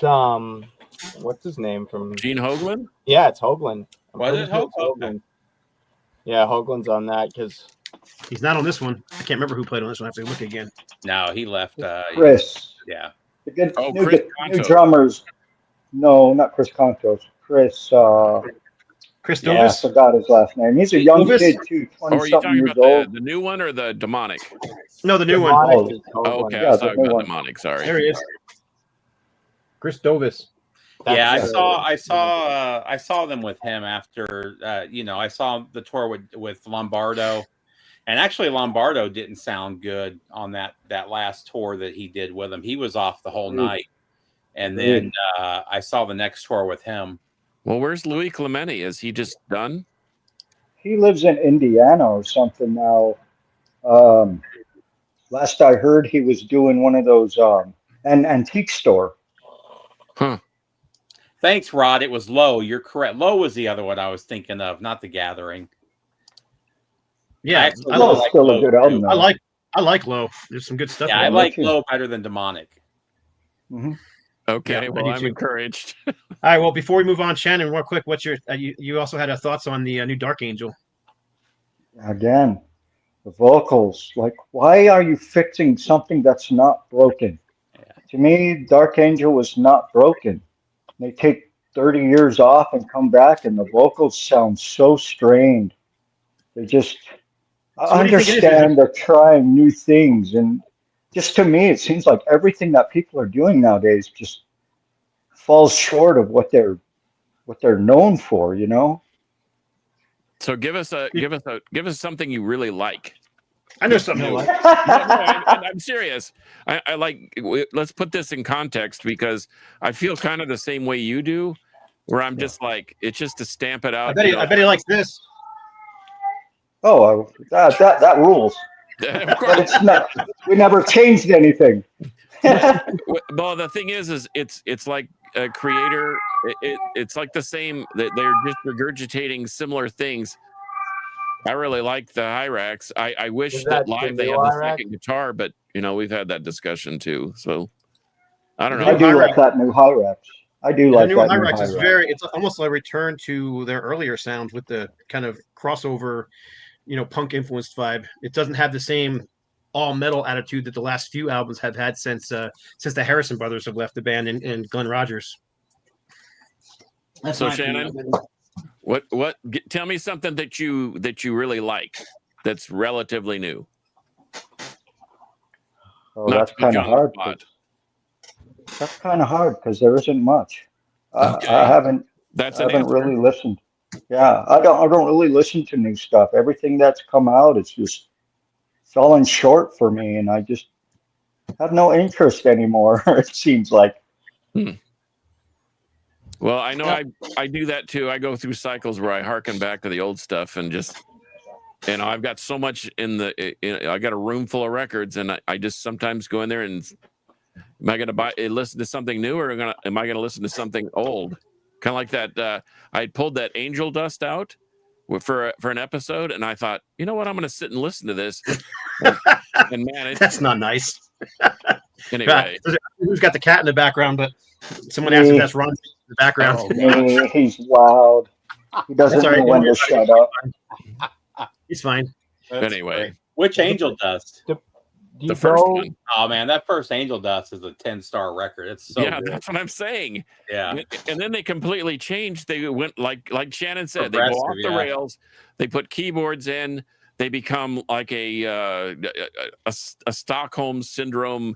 what's his name from? Gene Hoglan? Yeah, it's Hoagland. Was it Hoagland? Yeah, Hoagland's on that because he's not on this one. I can't remember who played on this one. I have to look again. No, he left. Chris. Yeah. The good, Chris new drummers. No, not Chris Contos. Chris. Chris Yeah, I Dovis? forgot his last name. He's a young Dovis? kid too, Or are you 20-something talking years about old. the new one or the demonic? No, the new one. Demonic is Oh, Hoagland. okay. Yeah, I was the talking new about one. demonic. Sorry. There he is. Chris Dovis. Yeah, I That's- saw them with him after I saw the tour with Lombardo, and actually Lombardo didn't sound good on that last tour that he did with him. He was off the whole night, and then I saw the next tour with him. Well, where's Louis Clementi? Is he just done? He lives in Indiana or something now. Last I heard, he was doing one of those an antique store. Huh. Thanks, Rod. It was Low. You're correct. Low was the other one I was thinking of, not The Gathering. Yeah, actually I Low's like still Low, a good album. too. though. I like Low. There's some good stuff. Yeah, on I it. like too. Low better than Demonic. Mhm. Okay. Yeah, I well, do I'm too. encouraged. All right. Well, before we move on, Shannon, real quick, what's your? You also had thoughts on the new Dark Angel. Again, the vocals. Like, why are you fixing something that's not broken? To me, Dark Angel was not broken. They take 30 years off and come back, and the vocals sound so strained. They just, I So what do you think it is? understand they're trying new things. And just to me, it seems like everything that people are doing nowadays just falls short of what they're known for, So give us something you really like. I know something. I like. I'm serious. I like. Let's put this in context because I feel kind of the same way you do, where I'm just like it's just to stamp it out. I bet he likes this. Oh, that rules. Of But course. it's not. We never changed anything. Well, the thing is it's like a creator. It's like the same. They're just regurgitating similar things. I really like the Hyrax. I wish Is that that live the they new had the Hyrax? second guitar, but we've had that discussion too. So I don't know. I do like that new Hyrax. I do The like new that new Hyrax is Hyrax. it's almost a return to their earlier sounds with the kind of crossover, punk influenced vibe. It doesn't have the same all metal attitude that the last few albums have had since the Harrison brothers have left the band and Glenn Rogers. That's So my Shannon, opinion. tell me something that you really like that's relatively new. Oh, Not that's to put kind you of on the hard. spot. That's kind of hard because there isn't much. Okay. I haven't That's an haven't answer. really listened. Yeah, I don't really listen to new stuff. Everything that's come out is just falling short for me, and I just have no interest anymore. It seems like. Well, I know I do that too. I go through cycles where I harken back to the old stuff and just, I've got so much I got a room full of records, and I just sometimes go in there and am I going to listen to something new or am I going to listen to something old? Kind of like that. I had pulled that Angel Dust out for an episode, and I thought, you know what, I'm going to sit and listen to this. And man, That's not nice. anyway. Who's got the cat in the background? But someone asked if that's Ron in the background. Me, he's loud. He doesn't That's all right. know when to shut up. He's fine. That's Anyway. great. Which Angel Dust? Do you The first know- one. Oh man, that first Angel Dust is a 10-star record. It's so Yeah, good. that's what I'm saying. Yeah. And then they completely changed. They went like Shannon said, they go off Progressive, the yeah. rails. They put keyboards in. they become like a Stockholm syndrome.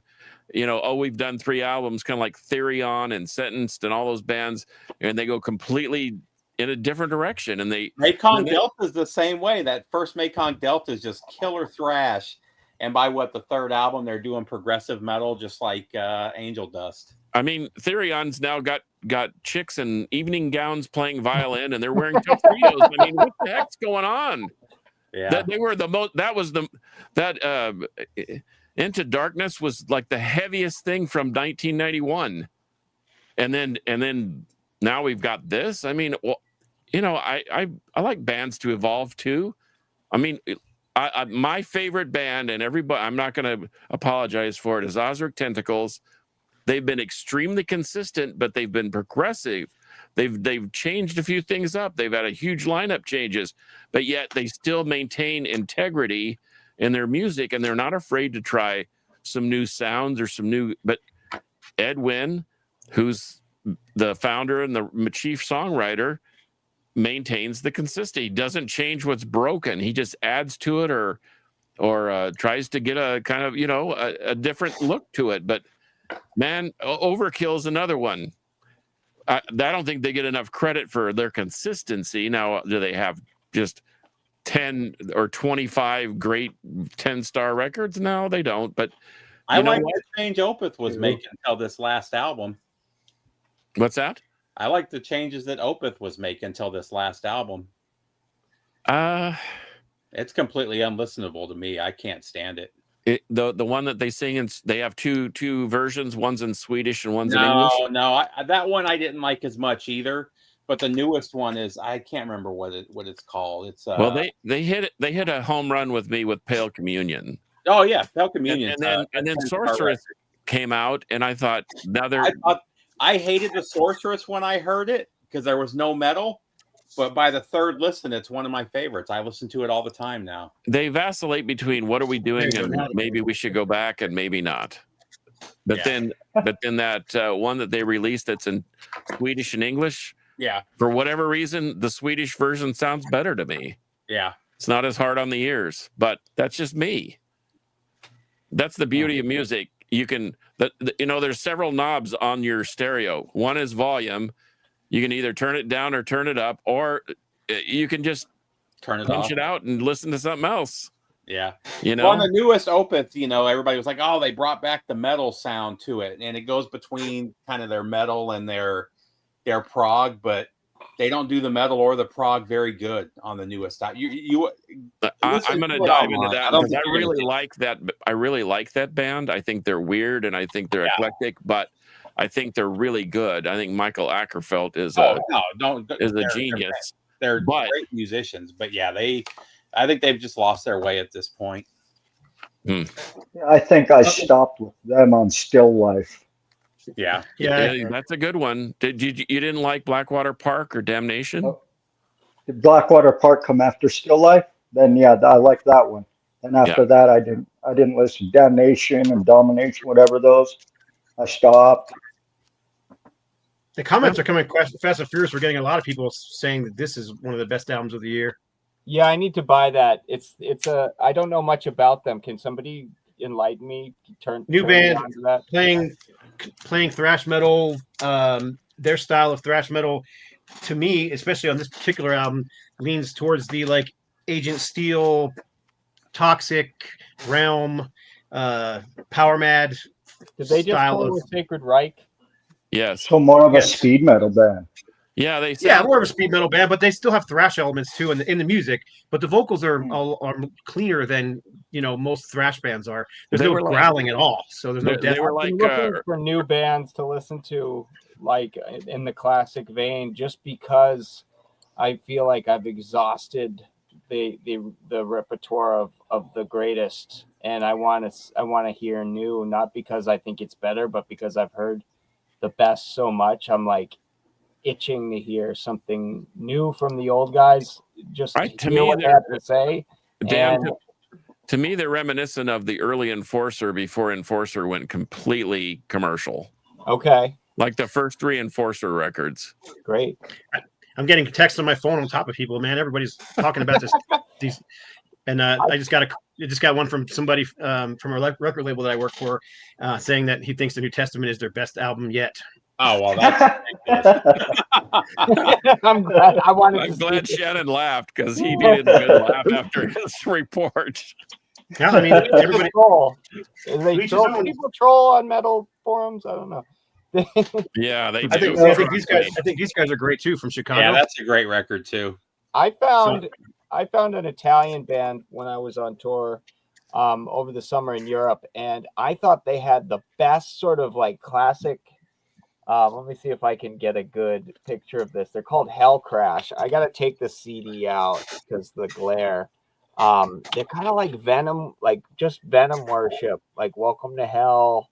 We've done 3 albums, kind of like Therion and Sentenced and all those bands, and they go completely in a different direction. And Mekong Delta is the same way. That first Mekong Delta is just killer thrash, and by the 3rd album, they're doing progressive metal, just like Angel Dust. I mean, Therion's now got chicks in evening gowns playing violin, and they're wearing tuxedos. I mean, what the heck's going on? Yeah, They were the most. That was Into Darkness was like the heaviest thing from 1991, and then now we've got this. I mean, well, I like bands to evolve too. I mean, my favorite band, and everybody, I'm not going to apologize for it, is Ozric Tentacles. They've been extremely consistent, but they've been progressive. They've changed a few things up. They've had a huge lineup changes, but yet they still maintain integrity in their music, and they're not afraid to try some new sounds or some new. But Ed Wynn, who's the founder and the chief songwriter, maintains the consistency. He doesn't change what's broken. He just adds to it or tries to get a kind of a different look to it. But man, Overkill's another one. I don't think they get enough credit for their consistency. Now, do they have just 10 or 25 great 10-star records? No, they don't. But I like the change Opeth was making until this last album. What's that? I like the changes that Opeth was making until this last album. It's completely unlistenable to me. I can't stand it. The one that they sing, and they have two versions. One's in Swedish and one's in English. No, that one I didn't like as much either. But the newest one is, I can't remember what it's called. It's well, they hit a home run with me with Pale Communion. Oh yeah, Pale Communion. And then Sorceress came out, and I thought I hated the Sorceress when I heard it because there was no metal. But by the 3rd listen, it's one of my favorites. I listen to it all the time now. They vacillate between what are we doing and maybe we should go back and maybe not. But then that one that they released that's in Swedish and English. Yeah. For whatever reason, the Swedish version sounds better to me. Yeah. It's not as hard on the ears, but that's just me. That's the beauty of music. You can, there's several knobs on your stereo. One is volume. You can either turn it down or turn it up, or you can just punch it out and listen to something else. Yeah. Well, on the newest Opeth, everybody was like, oh, they brought back the metal sound to it. And it goes between kind of their metal and their prog, but they don't do the metal or the prog very good on the newest. I'm going to dive into that because I really like that. I really like that band. I think they're weird and I think they're eclectic, but I think they're really good. I think Michael Ackerfeld is a genius. They're great musicians, but I think they've just lost their way at this point. I think I stopped with them on Still Life. Yeah, that's a good one. You didn't like Blackwater Park or Damnation? Did Blackwater Park come after Still Life? Then I like that one. And after that, I didn't listen. Damnation and Domination, whatever those. I stopped. The comments are coming fast and furious. We're getting a lot of people saying that this is one of the best albums of the year. Yeah, I need to buy that. I don't know much about them. Can somebody enlighten me? New band playing thrash metal. Their style of thrash metal, to me, especially on this particular album, leans towards the Agent Steel, Toxic, Realm, Power Mad. Did they just play with Sacred Reich? Yes. So more of a speed metal band. Yeah, more of a speed metal band, but they still have thrash elements too in the music. But the vocals are cleaner than most thrash bands are. There's no growling at all, so there's no depth. They were looking for new bands to listen to, in the classic vein, just because I feel like I've exhausted the repertoire of the greatest, and I want to hear new, not because I think it's better, but because I've heard the best so much. I'm itching to hear something new from the old guys, just to hear what they have to say. To me, they're reminiscent of the early Enforcer before Enforcer went completely commercial. Okay. Like the first 3 Enforcer records. Great. I'm getting texts on my phone on top of people, man. Everybody's talking about this. And I just got one from somebody from a record label that I work for, saying that he thinks the New Testament is their best album yet. Oh well, that's ridiculous. I'm glad. I wanted I'm to glad see it. Shannon laughed because he needed a good laugh after his report. Yeah, I mean, everybody. Troll. To each his own. People troll on metal forums. I don't know. Yeah, they I do. think these guys are great too from Chicago. Yeah, that's a great record too. I found an Italian band when I was on tour over the summer in Europe, and I thought they had the best sort of like classic. Let me see if I can get a good picture of this. They're called Hell Crash. I got to take the CD out because the glare. They're kind of like Venom, like just Venom worship, like Welcome to Hell.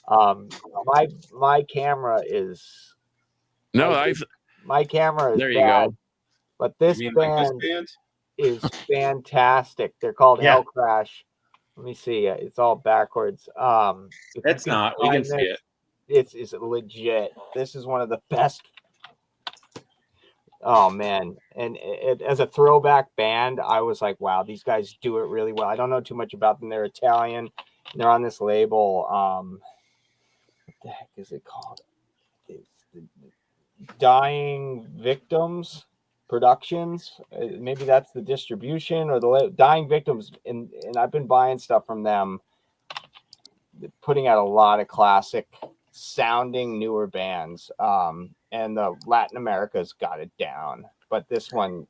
My camera is my camera is There you bad, go. but this You mean like band this band? is fantastic. They're called Yeah. Hell Crash. Let me see. It's all backwards. If you It's can not. We can find see this, it. It's legit. This is one of the best. Oh man! And as a throwback band, I was like, "Wow, these guys do it really well." I don't know too much about them. They're Italian. They're on this label. What the heck is it called? It's the Dying Victims Productions. Maybe that's the distribution or the Dying Victims. And I've been buying stuff from them. They're putting out a lot of classic sounding newer bands. And the Latin America's got it down, but this one,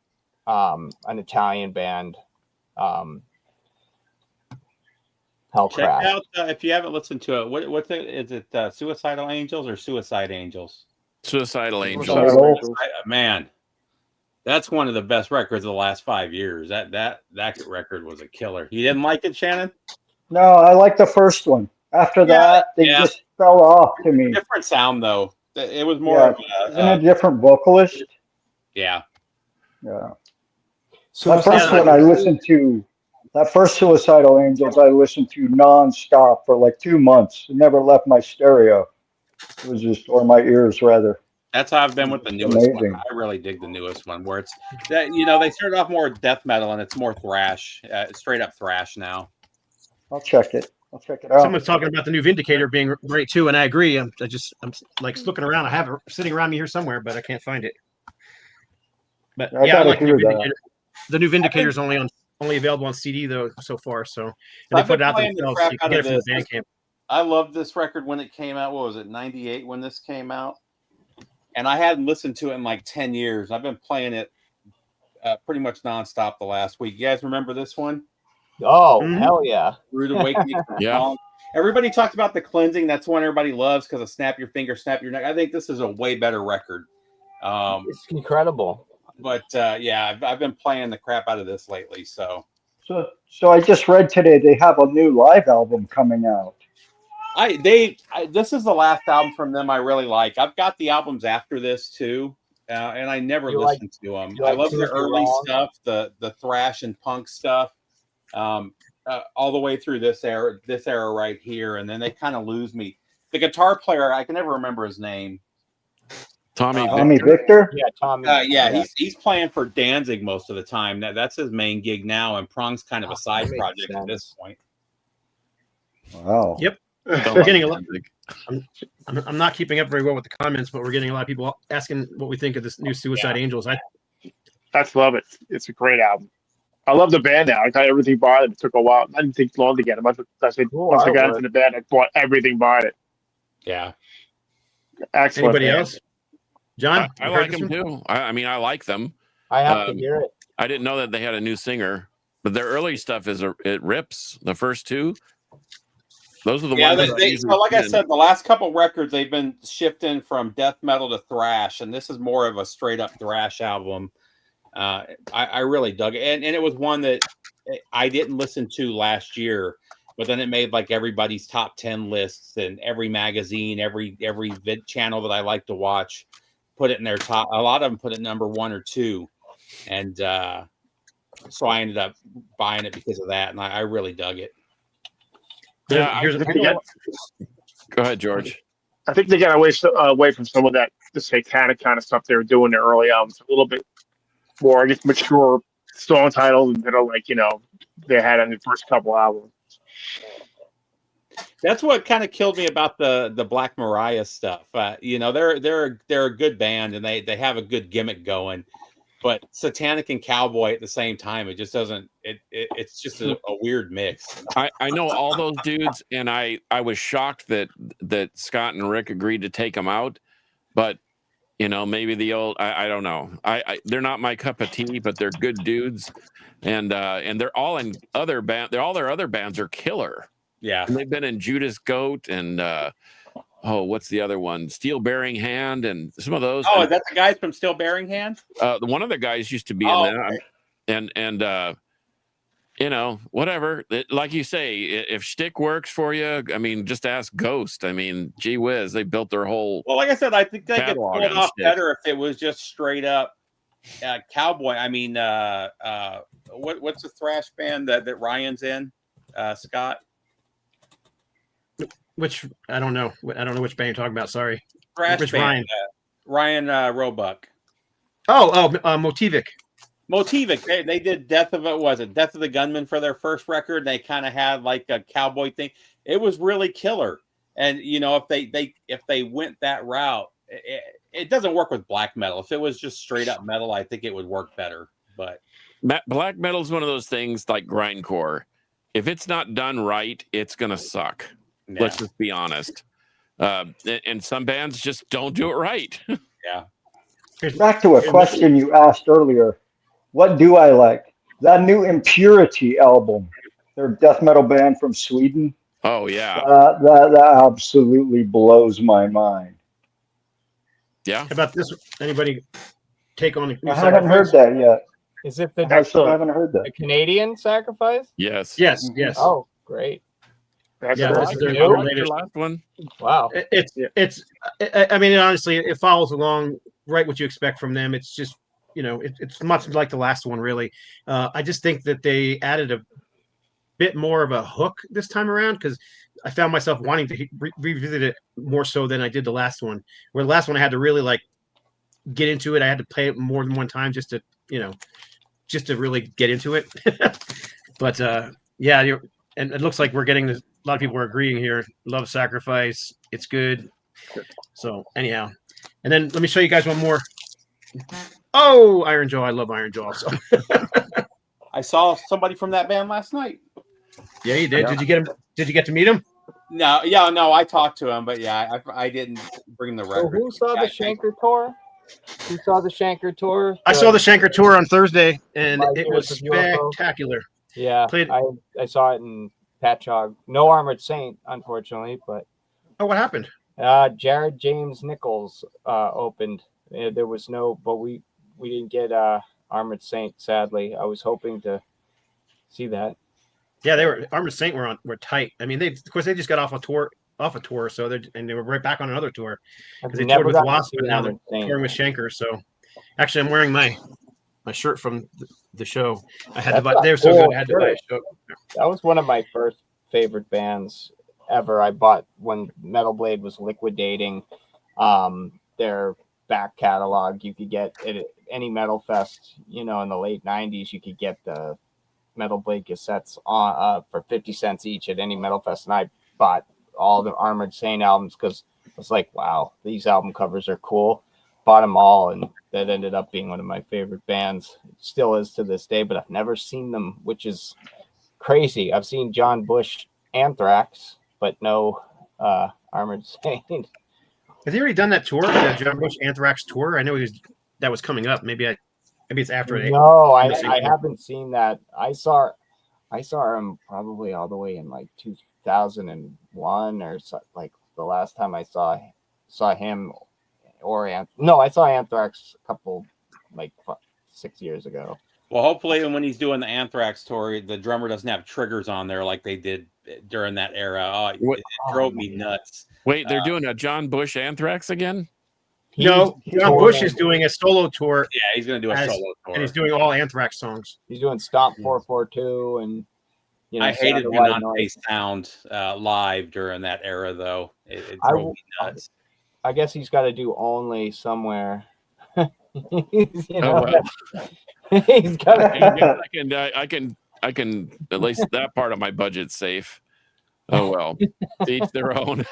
an Italian band, Hell Check Crash. out if you haven't listened to it. What's it? Is it Suicidal Angels or Suicide Angels? Suicidal Angels. Man, that's one of the best records of the last 5 years. That record was a killer. You didn't like it, Shannon? No, I like the first one. After that, they just fell off to me. Different sound though. It was more of isn't a different vocalist? Yeah. Yeah. That first one I listened to. That first Suicidal Angels I listened to nonstop for like 2 months. It never left my stereo. It was just, or my ears rather. That's how I've been with the newest one. I really dig the newest one, where it's that they started off more death metal and it's more thrash, straight up thrash now. I'll check it. I'll check it out. Someone's talking about the new Vindicator being great too, and I agree. I'm like looking around. I have it sitting around me here somewhere, but I can't find it. But yeah, I like the new Vindicator. The new Vindicator is only available on CD though so far. So and they put it out themselves. So you can get it from the Bandcamp. I loved this record when it came out. What was it, 98 when this came out? And I hadn't listened to it in like 10 years. I've been playing it pretty much nonstop the last week. You guys remember this one? Oh, hell yeah. Rude Awakening. Yeah. Everybody talks about The Cleansing. That's one everybody loves because of Snap Your Finger, Snap Your Neck. I think this is a way better record. It's incredible. But yeah, I've been playing the crap out of this lately. So I just read today they have a new live album coming out. This is the last album from them I really like. I've got the albums after this too, and I never listened to them. I love the early stuff, the thrash and punk stuff, all the way through this era right here, and then they kind of lose me. The guitar player, I can never remember his name. Tommy Victor? Yeah, Tommy. He's playing for Danzig most of the time. That's his main gig now, and Prong's kind of a side project at this point. Wow. Yep. We're getting a lot. I'm not keeping up very well with the comments, but we're getting a lot of people asking what we think of this new Suicide Angels. I love it. It's a great album. I love the band now. I got everything by it. It took a while. I didn't take long to get them. I said once I got into the band, I bought everything by it. Yeah. Excellent. Anybody else? John? I like them too. I mean, I like them. I have to hear it. I didn't know that they had a new singer, but their early stuff it rips. The first two. Those are the ones. So like I said, the last couple records they've been shifting from death metal to thrash, and this is more of a straight up thrash album. I really dug it, and it was one that I didn't listen to last year, but then it made like everybody's top 10 lists, and every magazine, every vid channel that I like to watch put it in their top. A lot of them put it number 1 or 2, and so I ended up buying it because of that, and I really dug it. Yeah, go ahead, George. I think they got away from some of that the satanic kind of stuff they were doing in their early albums. A little bit more, I guess, mature song titles that are like they had on the first couple albums. That's what kind of killed me about the Black Mariah stuff. They're a good band and they have a good gimmick going, but Satanic and Cowboy at the same time, it just doesn't. It's just a weird mix. I know all those dudes, and I was shocked that Scott and Rick agreed to take them out, but maybe the old I don't know. They're not my cup of tea, but they're good dudes, and they're all in other band. All their other bands are killer. Yeah, and they've been in Judas Goat and what's the other one? Steel Bearing Hand and some of those. Oh, that's the guys from Steel Bearing Hand. One of the guys used to be in that, okay. and whatever. Like you say, if shtick works for you, I mean, just ask Ghost. I mean, gee whiz, they built their whole. Well, like I said, I think they could catalog pull it on off shtick. better if it was just straight up Cowboy. I mean, what's the thrash band that Ryan's in? Scott. Which I don't know. I don't know which band you're talking about. Sorry. Thrash Which band. Ryan Roebuck. Motivic. Motivic. They did Death of the Gunman for their first record. They kind of had like a cowboy thing. It was really killer. And if they went that route, it doesn't work with black metal. If it was just straight up metal, I think it would work better. But black metal is one of those things like grindcore. If it's not done right, it's gonna suck. Yeah. Let's just be honest. And some bands just don't do it right. Yeah. Back to a question you asked earlier. What do I like? That new Impurity album. They're a death metal band from Sweden. Oh, yeah. That absolutely blows my mind. Yeah. How about this? Anybody take on? I haven't heard that yet. Is it the I haven't heard that. The Canadian Sacrifice? Yes. Yes. Oh, great. That's their last one. Wow. It's. I mean, honestly, it follows along right what you expect from them. It's just it's much like the last one, really. I just think that they added a bit more of a hook this time around because I found myself wanting to revisit it more so than I did the last one. Where the last one I had to really get into it. I had to play it more than one time just to really get into it. But yeah, and it looks like we're getting this. A lot of people are agreeing here. Love Sacrifice. It's good. So anyhow, and then let me show you guys one more. Oh, Iron Jaw. I love Iron Jaw. So. I saw somebody from that band last night. Yeah, you did. Did you get him? Did you get to meet him? No. I talked to him, but yeah, I didn't bring the record. So who saw the Shanker tour? Who saw the Shanker tour? I saw the Shanker tour on Thursday, and it was spectacular. Yeah, I saw it in Patchogue. No Armored Saint, unfortunately, but. Oh, what happened? Jared James Nichols opened. There was no, but we didn't get Armored Saint. Sadly, I was hoping to see that. Yeah, Armored Saint were tight. I mean, they just got off a tour, so they were right back on another tour because they toured with Wasp, and now they're touring with Shanker. So, actually, I'm wearing my shirt from the show. I had to buy. They were so good. I had to buy a show. That was one of my first favorite bands ever. I bought when Metal Blade was liquidating their back catalog. You could get at any Metal Fest, in the late 90s, you could get the Metal Blade cassettes for 50 cents each at any Metal Fest. And I bought all the Armored Saint albums because I was like, wow, these album covers are cool. Bought them all, and that ended up being one of my favorite bands. It still is to this day, but I've never seen them, which is crazy. I've seen John Bush Anthrax, but no Armored Saint. Has he already done that tour, the John Bush Anthrax tour? I know that was coming up. Maybe it's after it. No, I haven't seen that. I saw him probably all the way in like 2001 or so, like the last time I saw him. I saw Anthrax a couple 6 years ago. Well, hopefully when he's doing the Anthrax tour, the drummer doesn't have triggers on there like they did during that era. Oh, it drove me nuts. Wait, they're doing a John Bush Anthrax again? No, John Bush is doing a solo tour. Yeah, he's going to do a solo tour. And he's doing all Anthrax songs. He's doing Stomp 442 and I hated Venante sound live during that era, though. It drove me nuts. I guess he's got to do Only somewhere. He's got I can at least that part of my budget's safe. Oh well, to each their own.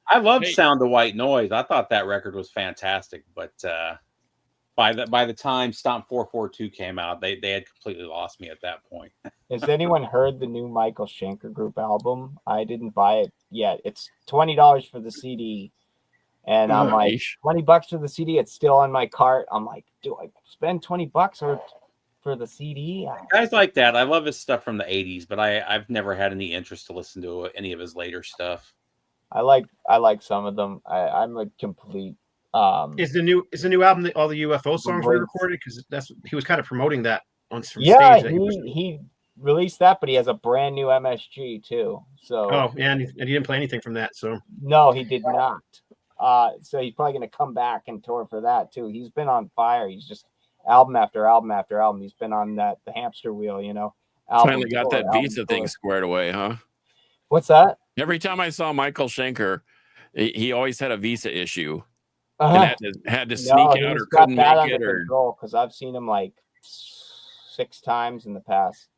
I loved Hey. Sound of White Noise. I thought that record was fantastic, but by the time Stomp 442 came out, they had completely lost me at that point. Has anyone heard the new Michael Schenker Group album? I didn't buy it yet. It's $20 for the CD. And I'm like, Yeesh. $20 for the CD. It's still on my cart. I'm like, do I spend $20 or for the CD? Guys like that. I love his stuff from the 80s, but I've never had any interest to listen to any of his later stuff. I like some of them. I'm a complete. Is the new album all the UFO songs were Great. recorded? Because he was kind of promoting that on from Yeah, stage. That he released that, but he has a brand new MSG too. So oh, yeah, and he didn't play anything from that. So no, he did not. So he's probably going to come back and tour for that too. He's been on fire. He's just album after album after album. He's been on the hamster wheel, Album Finally got tour, that album visa tour. thing squared away, huh? What's that? Every time I saw Michael Schenker, he always had a visa issue Uh-huh. and had to sneak out or got couldn't that make under it. Or control because I've seen him like 6 times in the past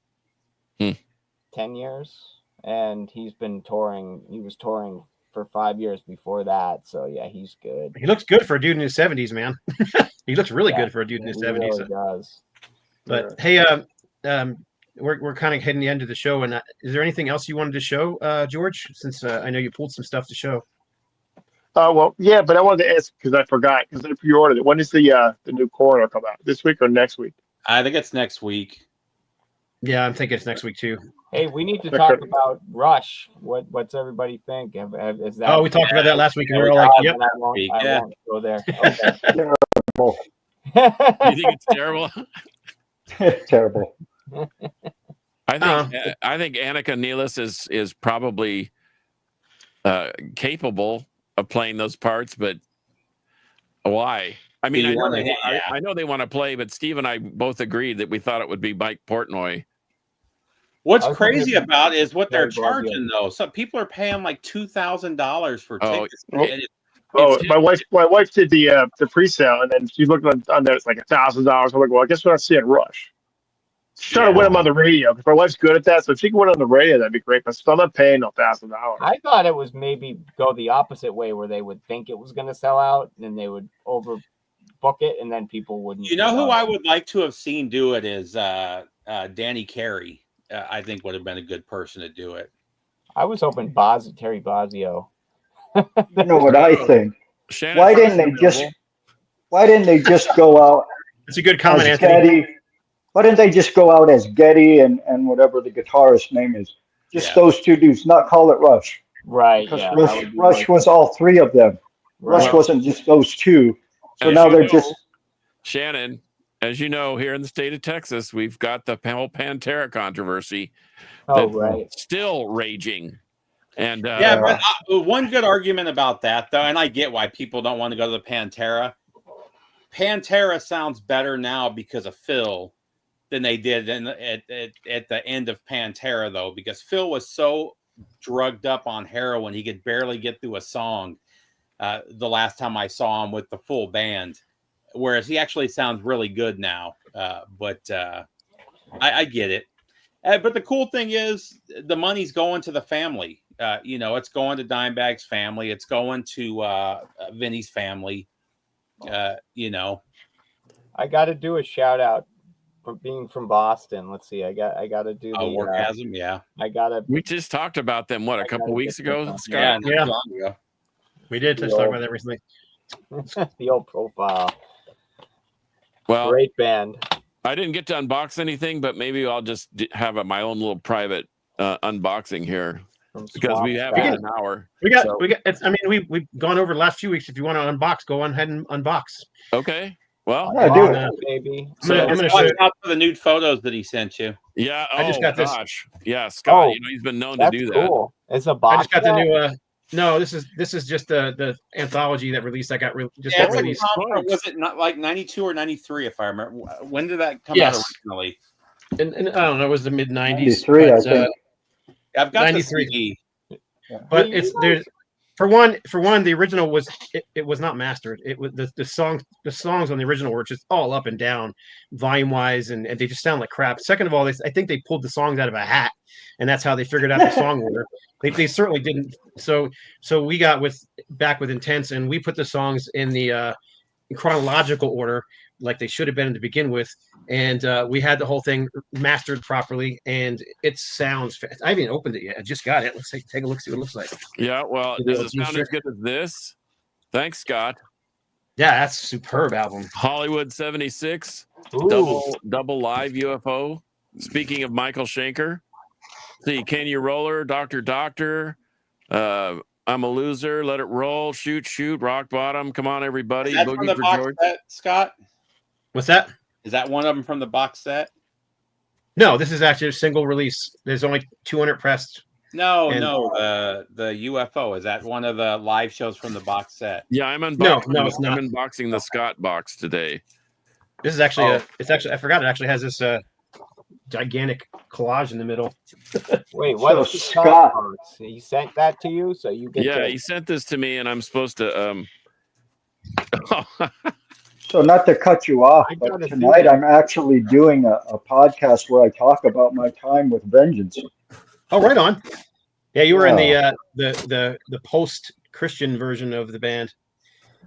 10 years, and he's been touring. He was touring for 5 years before that, so yeah, he's good. he looks good for a dude in his 70s, man. He looks really Yeah, good for a dude in his He 70s. really does. But hey, we're kind of heading the end of the show, and is there anything else you wanted to show, George? Since I know you pulled some stuff to show. Well, yeah, but I wanted to ask because I forgot because I pre-ordered it. When does the new Coroner come out? This week or next week? I think it's next week. Yeah, I'm thinking it's next week too. Hey, we need to Okay. talk about Rush. What's everybody think? Is that? Oh, we talked about that last week, and we were we all like, talked "Yep." I won't Yeah. go there. Okay. you think it's terrible? Terrible. I think Annika Neelis is probably capable of playing those parts, but why? I mean, Do you I know, wanna they, hit- yeah. I know they want to play, but Steve and I both agreed that we thought it would be Mike Portnoy. What's I was crazy thinking about is what they're Very Barbie. charging though. Some people are paying like $2,000 for Oh, tickets. oh. And Oh, It's- my wife did the pre-sale, and then she looked on there. It's like $1,000. I'm like, well, I guess we're not seeing Rush. She's trying to win them on the radio because my wife's good at that. So if she can win on the radio, that'd be great. But I'm not paying no $1,000. I thought it was maybe go the opposite way, where they would think it was going to sell out, and then they would overbook it, and then people wouldn't. You know who I would like to have seen do it is Danny Carey. I think would have been a good person to do it. I was hoping Terry Bozzio. You know what I think? Shannon Why Fry's didn't they just? available. Why didn't they just go out It's a good comment, as Anthony. Getty? Why didn't they just go out as Getty and whatever the guitarist name is? Just Yeah. those two dudes, not call it Rush. Right. Because Yeah. that Rush, would be Rush like- was all three of them. Rush right. wasn't just those two. So As now you they're know, just Shannon, as you know, here in the state of Texas, we've got the whole Pantera controversy Oh, that- right. still raging. And Yeah, but one good argument about that, though, and I get why people don't want to go to the Pantera. Pantera sounds better now because of Phil than they did at the end of Pantera, though, because Phil was so drugged up on heroin he could barely get through a song. The last time I saw him with the full band, whereas he actually sounds really good now. But I get it. But the cool thing is the money's going to the family. It's going to Dimebag's family. It's going to Vinny's family. I got to do a shout out for being from Boston. Let's see. I got to do the. Orgasm, yeah. I got to. we just talked about them, what, a couple gotta weeks get ago, this Scott? Yeah, not Yeah. too long ago. We did just talk about that recently. The old profile. Well, Great band. I didn't get to unbox anything, but maybe I'll just have my own little private unboxing here From because we have Swampscott. an hour. We got. So- We've gone over the last few weeks. If you want to unbox, go on ahead and unbox. Okay. Well, Yeah, do it. Baby. I'm gonna Watch show you. out for the nude photos that he sent you. yeah. I just oh, got this. gosh. Yeah, Scott. Oh, he's been known to That's do that. cool. It's a I box. just got the set? new. No, this is just the anthology that released. That got just Yeah, got it's like released. was it not like 92 or 93, if I remember? When did that come Yes. out originally? And I don't know. It was the mid '90s. 93, I think. I've got the 93. CD. But it's there's For one, the original was it was not mastered. It was the songs on the original were just all up and down, volume wise, and they just sound like crap. Second of all, I think they pulled the songs out of a hat, and that's how they figured out the song order. They certainly didn't. So we got back with Intense, and we put the songs in the chronological order, like they should have been to begin with, and we had the whole thing mastered properly, and it sounds. I haven't even opened it yet. I just got it. Let's take a look, see what it looks like. Yeah, well, does it sound as good as this? Thanks, Scott. Yeah, that's a superb album. Hollywood 76, Ooh. double live UFO. Speaking of Michael Schenker, see, Can You Roller, Doctor, I'm a Loser, Let It Roll, Shoot, Rock Bottom, Come On Everybody, Is that from Boogie the for box George. set, Scott? What's that? Is that one of them from the box set? No, this is actually a single release. There's only 200 pressed. No, And- the UFO. Is that one of the live shows from the box set? Yeah, I'm unboxing. No, it's not. I'm unboxing the Scott box today. This is actually I forgot it actually has this gigantic collage in the middle. Wait, what's the Scott- Scott box? He sent that to you, so you get Yeah, to he sent this to me, and I'm supposed to. So not to cut you off, I but gotta see tonight that. I'm actually doing a podcast where I talk about my time with Vengeance. Oh, right on. Yeah, you were in Yeah. the post Christian version of the band.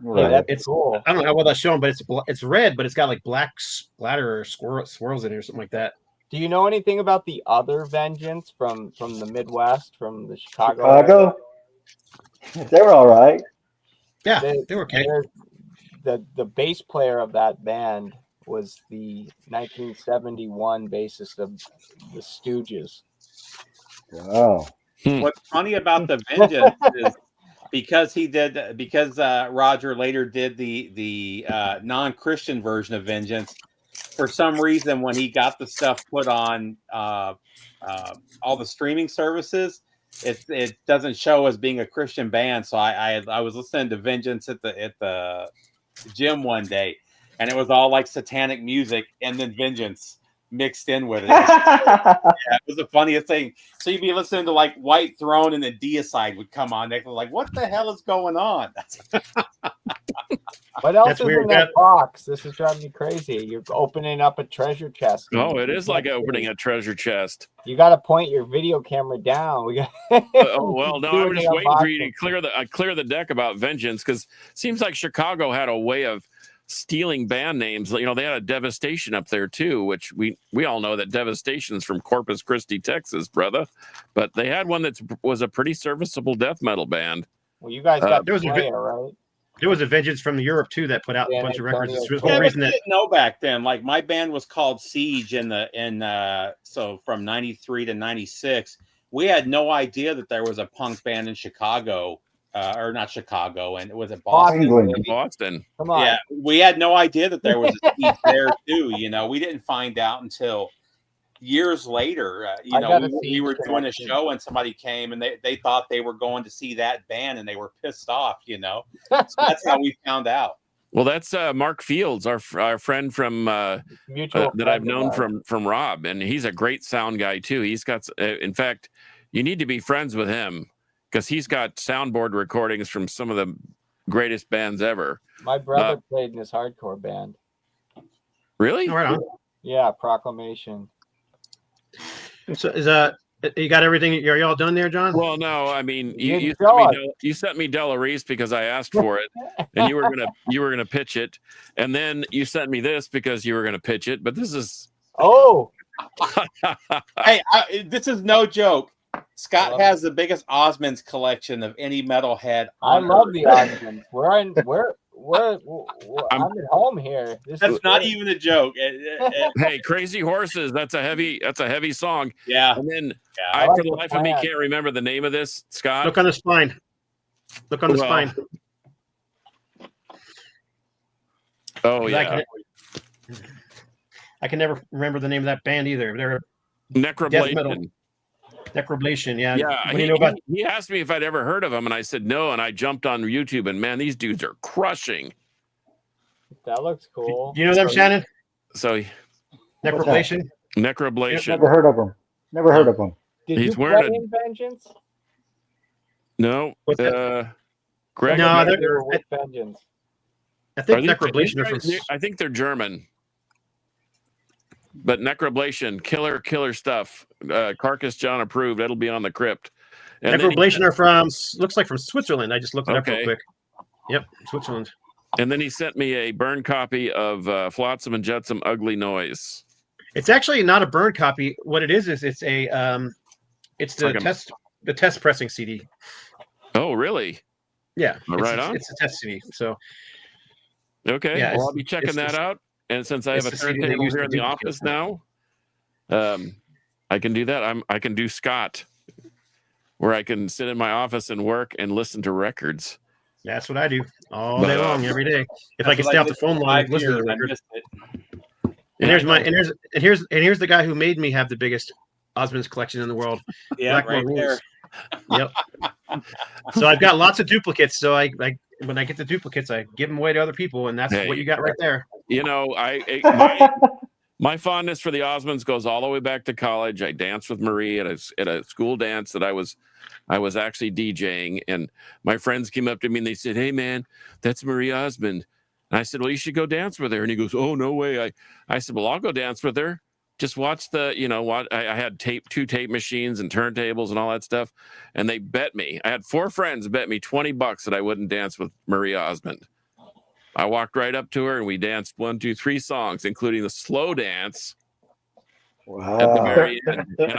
Yeah, that's It's cool. I don't know how well that's shown, but it's red, but it's got like black splatter or swirls in it or something like that. Do you know anything about the other Vengeance from the Midwest, from the Chicago? area? Chicago? They're all right. Yeah, They- they were okay. The bass player of that band was the 1971 bassist of the Stooges. Wow. What's funny about the Vengeance is because Roger later did the non-Christian version of Vengeance. For some reason, when he got the stuff put on all the streaming services, it doesn't show as being a Christian band. So I was listening to Vengeance at the gym one day, and it was all like satanic music, and then Vengeance mixed in with it. Yeah, it was the funniest thing. So you'd be listening to like White Throne, and then Deicide would come on. They're like, "What the hell is going on?" What else That's is weird. in that box? This is driving me crazy. You're opening up a treasure chest. Oh, it is like opening a treasure chest. You got to point your video camera down. We got. Oh well, no, I'm Doing just the waiting for you unboxing. to clear the deck about Vengeance, because it seems like Chicago had a way of stealing band names. You know, they had a Devastation up there too, which we all know that Devastation's from Corpus Christi, Texas, brother. But they had one that was a pretty serviceable death metal band. Well, you guys got there was a Slayer, right? There was a Vengeance from Europe too that put out a bunch of records. It's the Yeah, whole Yeah, but reason you that didn't know back then. Like my band was called Siege so from 93 to 96. We had no idea that there was a punk band in Chicago, or not Chicago, and it was at Boston. England. In Boston. Come on. Yeah, we had no idea that there was a Siege there too. You know, we didn't find out until years later. I got a we Siege were doing a connection. show and somebody came and they thought they were going to see that band and they were pissed off. You know, so that's how we found out. Well, that's Mark Fields, our friend from Mutual that I've friend known of ours. from Rob, and he's a great sound guy too. He's got, in fact, you need to be friends with him because he's got soundboard recordings from some of the greatest bands ever. My brother played in this hardcore band. Really? All right on. Yeah, Proclamation. So is you got everything? Are y'all done there, John? Well, no, I mean, You you didn't sent show me you sent me Della Reese because I asked for it, and you were gonna pitch it, and then you sent me this because you were gonna pitch it. But this is Oh, Hey, this is no joke. I Scott love has the biggest Osmonds collection of any metalhead. I on love earth. the Osmonds. I'm at home here. This That's is not great. even a joke. hey, Crazy Horses. That's a heavy song. Yeah, And then yeah. I, like for the the life of me, plan. can't remember the name of this. Scott. Look on the spine. Look on the Well, spine. Oh I yeah, can never remember the name of that band either. They're Death Necroblation. metal. Necroblation. Yeah. Yeah, What do you know about? he asked me if I'd ever heard of them, and I said no. And I jumped on YouTube, and man, these dudes are crushing. That looks cool. Do you know them, Shannon? So Necroblation. Necroblation. Never heard of them. Never heard of them. Did He's you wearing play a- in Vengeance? No. What's that? Greg. No, They they're- were with vengeance. I think Are these- Necroblation are from. I think they're German. But Necroblation, killer stuff. Carcass John approved. That'll be on the crypt. And then, Necroblation are from. Looks like from Switzerland. I just looked it up real Okay. quick. Yep, Switzerland. and then he sent me a burned copy of Flotsam and Jetsam Ugly Noise. It's actually not a burn copy. What it is it's a it's the Like a- test pressing CD. Oh, really? Yeah, Right on. It's a test CD. So Okay. Yeah, well, it's- I'll be checking it's that the- out. And since I have a it's the CD they turntable use here to in the duplicate office stuff. now, I can do that. I can do Scott, where I can sit in my office and work and listen to records. that's what I do all But, day long, every day. If I That's can what stay off did the phone for long, 5 listen to years. the I record. missed it. And here's the guy who made me have the biggest Osmonds collection in the world. Yeah, Blackmore right there. Rules. Yep. So I've got lots of duplicates. So I when I get the duplicates, I give them away to other people, and that's Hey. what you got right there. You know, my fondness for the Osmonds goes all the way back to college. I danced with Marie at a school dance that I was actually DJing, and my friends came up to me and they said, "Hey, man, that's Marie Osmond." And I said, "Well, you should go dance with her." And he goes, "Oh, no way." I said, "Well, I'll go dance with her. Just watch I had two tape machines and turntables and all that stuff. And they bet me. I had 4 friends bet me $20 that I wouldn't dance with Marie Osmond. I walked right up to her and we danced 1, 2, 3 songs, including the slow dance at the Wow. very end. And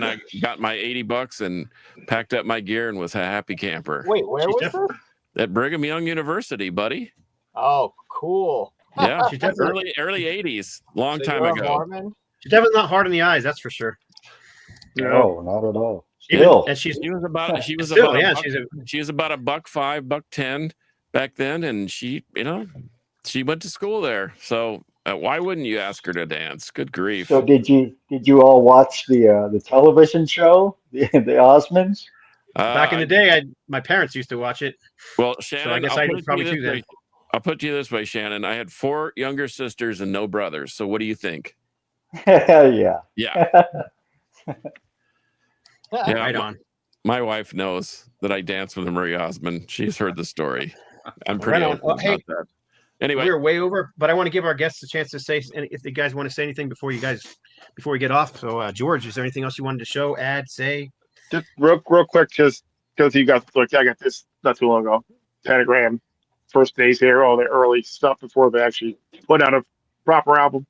I got my $80 and packed up my gear and was a happy camper. Wait, where She's was definitely- this? At Brigham Young University, buddy. Oh, cool. Yeah, She's definitely, early 80s, long So time you're a ago. Mormon? she's definitely not hard on the eyes, that's for sure. No, not at all. Even- Still. and she's She was about still, a yeah, buck- she was about $1.05, $1.10 back then, and she went to school there. So why wouldn't you ask her to dance? Good grief! So did you all watch the television show, the Osmonds? back in the day. My parents used to watch it. Well, Shannon, guess I'll I put did it probably to you too this then. way. I'll put it to you this way, Shannon. I had 4 younger sisters and no brothers. So what do you think? Yeah. Yeah, yeah. Right on. My wife knows that I dance with Marie Osmond. She's heard the story. I'm pretty Right on. open Well, about hey, that. Anyway, We're way over, but I want to give our guests a chance to say if you guys want to say anything before we get off. So, George, is there anything else you wanted to show, add, say? Just real quick, just because you got I got this not too long ago. Pentagram, first days here, all the early stuff before they actually put out a proper album.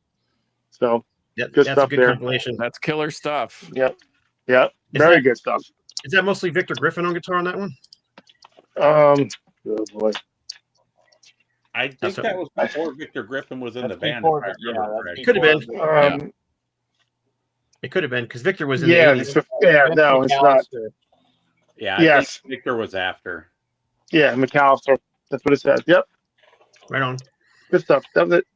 So Yep, Good that's stuff a good there. compilation. that's killer stuff. yeah, Is very that- good stuff. Is that mostly Victor Griffin on guitar on that one? Oh boy. I think That's that was before Victor Griffin was in the That's band. before- if I yeah, remember that's correctly. Could have been. It could have been because Victor was in Yeah, the 80s. no, it's not. McAllister. Yeah, I Yes. think Victor was after. Yeah, McAllister. That's what it says. Yep, Right on. good stuff. That was it.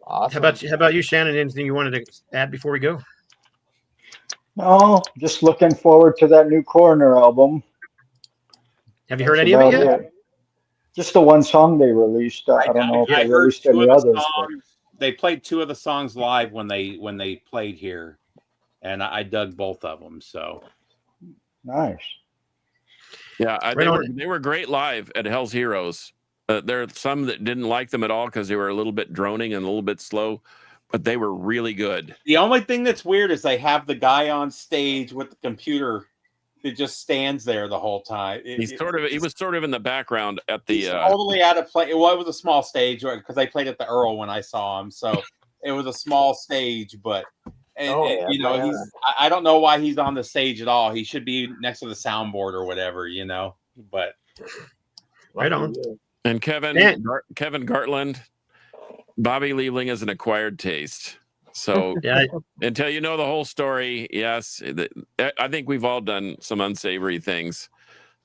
Awesome. How about you, Shannon? Anything you wanted to add before we go? No, just looking forward to that new Coroner album. Have you heard That's any of it about yet? Just the one song they released. I don't know if I they heard released 2 any of the others. but- songs. They played 2 of the songs live when they played here, and I dug both of them. So Nice. Yeah, Right on. they were great live at Hell's Heroes. There are some that didn't like them at all because they were a little bit droning and a little bit slow, but they were really good. the only thing that's weird is they have the guy on stage with the computer that just stands there the whole time. He was sort of in the background at the. He's totally out of play. Well, it was a small stage because they played at the Earl when I saw him, so it was a small stage. But Yeah, I don't know why he's on the stage at all. He should be next to the soundboard or whatever, But Right on. And Kevin Dan. Kevin Gartland, Bobby Liebling is an acquired taste. So Yeah, until you know the whole story, yes, I think we've all done some unsavory things,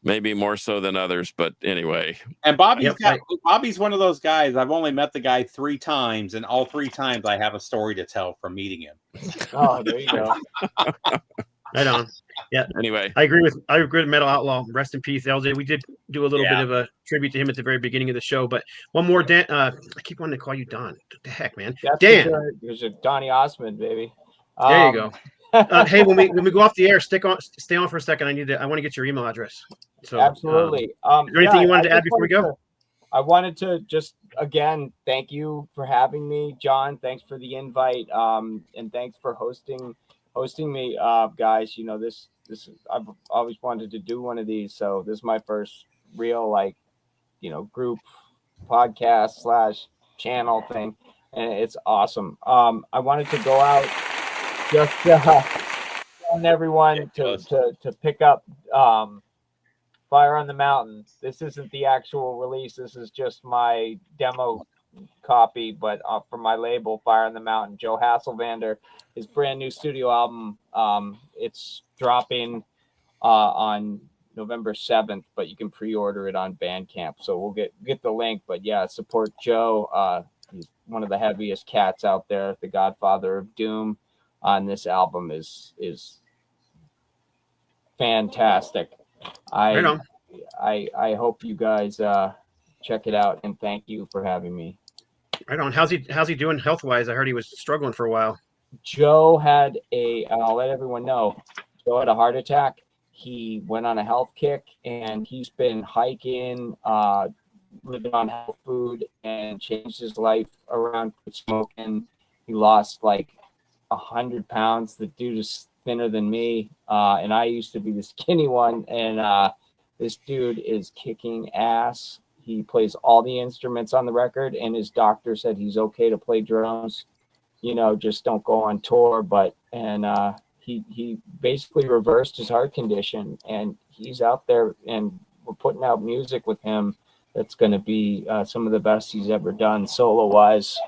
maybe more so than others. But anyway, and Bobby's Yep, Bobby's one of those guys. I've only met the guy 3 times, and all 3 times I have a story to tell from meeting him. Oh, there you go. right on. anyway, I agree with Metal Outlaw. Rest in peace, LJ. We did do a little bit of a tribute to him at the very beginning of the show. But one more, Dan. I keep wanting to call you Don. What the heck, man? That's Dan. There's a Donny Osmond, baby. There you Um, go. Hey, when we go off the air, stay on for a second. I want to get your email address. So Absolutely. is there anything you wanted to I add just before we go? I wanted to just again thank you for having me, John. Thanks for the invite, and thanks for hosting me, guys. You know this I've always wanted to do one of these, so this is my first real group podcast / channel thing, and it's awesome. I wanted to go out just telling everyone to pick up Fire on the Mountain. This isn't the actual release. This is just my demo copy, but from my label, Fire on the Mountain. Joe Hasselvander, his brand new studio album. It's dropping on November 7th, but you can pre-order it on Bandcamp. So we'll get the link. But yeah, support Joe. He's one of the heaviest cats out there, the Godfather of Doom. On this album is fantastic. Right on. I hope you guys check it out, and thank you for having me. Right on. How's he doing health wise? I heard he was struggling for a while. Joe had I'll let everyone know, Joe had a heart attack. He went on a health kick, and he's been hiking, living on health food, and changed his life around quit smoking. He lost like 100 pounds. The dude is thinner than me, and I used to be the skinny one, and this dude is kicking ass. He plays all the instruments on the record, and his doctor said he's okay to play drums, just don't go on tour. He basically reversed his heart condition, and he's out there, and we're putting out music with him that's going to be some of the best he's ever done solo wise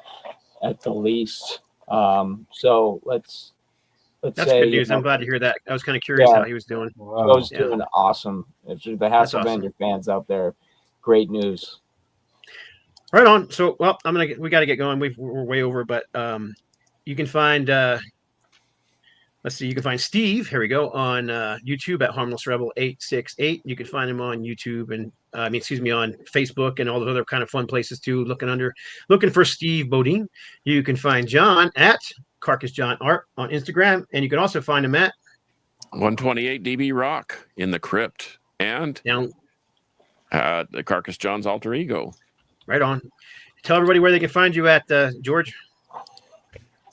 at the least. So let's That's say, good news. I'm glad to hear that. I was kind of curious how he was doing. Joe's doing awesome. If the Hasselvander fans out there, great news. Right on. So, well, we got to get going. We're way over, but you can find you can find Steve. Here we go on YouTube at Harmless Rebel 868. You can find him on YouTube and on Facebook and all the other kind of fun places too. Looking for Steve Bodine. You can find John at Carcass John Art on Instagram, and you can also find him at 128 DB Rock in the Crypt and down the Carcass John's alter ego. Right on. Tell everybody where they can find you at, George.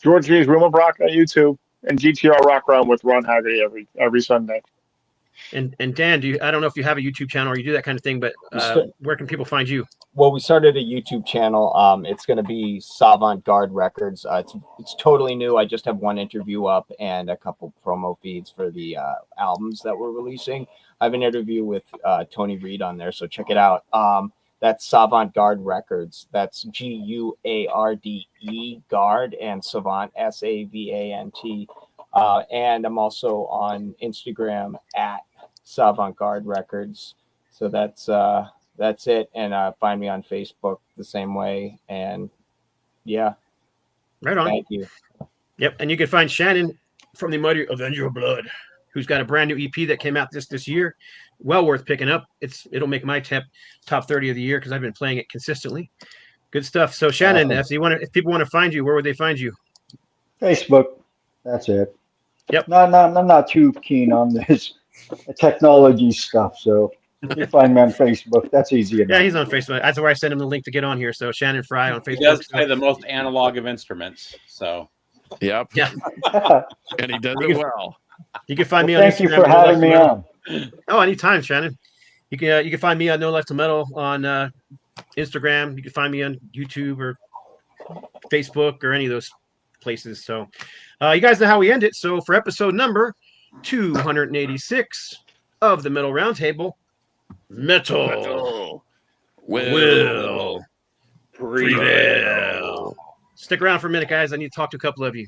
George G's Room of Rock on YouTube and GTR Rock Round with Ron Haggerty every Sunday. And Dan, I don't know if you have a YouTube channel or you do that kind of thing, but where can people find you? Well, we started a YouTube channel. It's going to be Savant Guard Records. It's totally new. I just have one interview up and a couple promo feeds for the albums that we're releasing. I have an interview with Tony Reed on there, so check it out. That's Savant Guard Records. That's GUARDE Guard, and Savant SAVANT. And I'm also on Instagram at Savant Guard Records. So that's it. And find me on Facebook the same way. And yeah. Right on. Thank you. Yep. And you can find Shannon from the mighty Avenger of Blood, who's got a brand new EP that came out this year. Well worth picking up. It'll make my top 30 of the year because I've been playing it consistently. Good stuff. So Shannon, if people want to find you, where would they find you? Facebook. That's it. Yep. I'm not too keen on this technology stuff, so you find me on Facebook. That's easy enough. Yeah, he's on Facebook. That's where I sent him the link to get on here. So Shannon Fry on Facebook. He does play the most analog of instruments. So. Yep. Yeah. And he does it well. You can find me on Thank Instagram. you for having me on. Oh, anytime, Shannon. You can find me on No Left to Metal on Instagram. You can find me on YouTube or Facebook or any of those places. So you guys know how we end it. So for episode number 286 of the Metal Roundtable, Metal will prevail. Stick around for a minute, guys. I need to talk to a couple of you.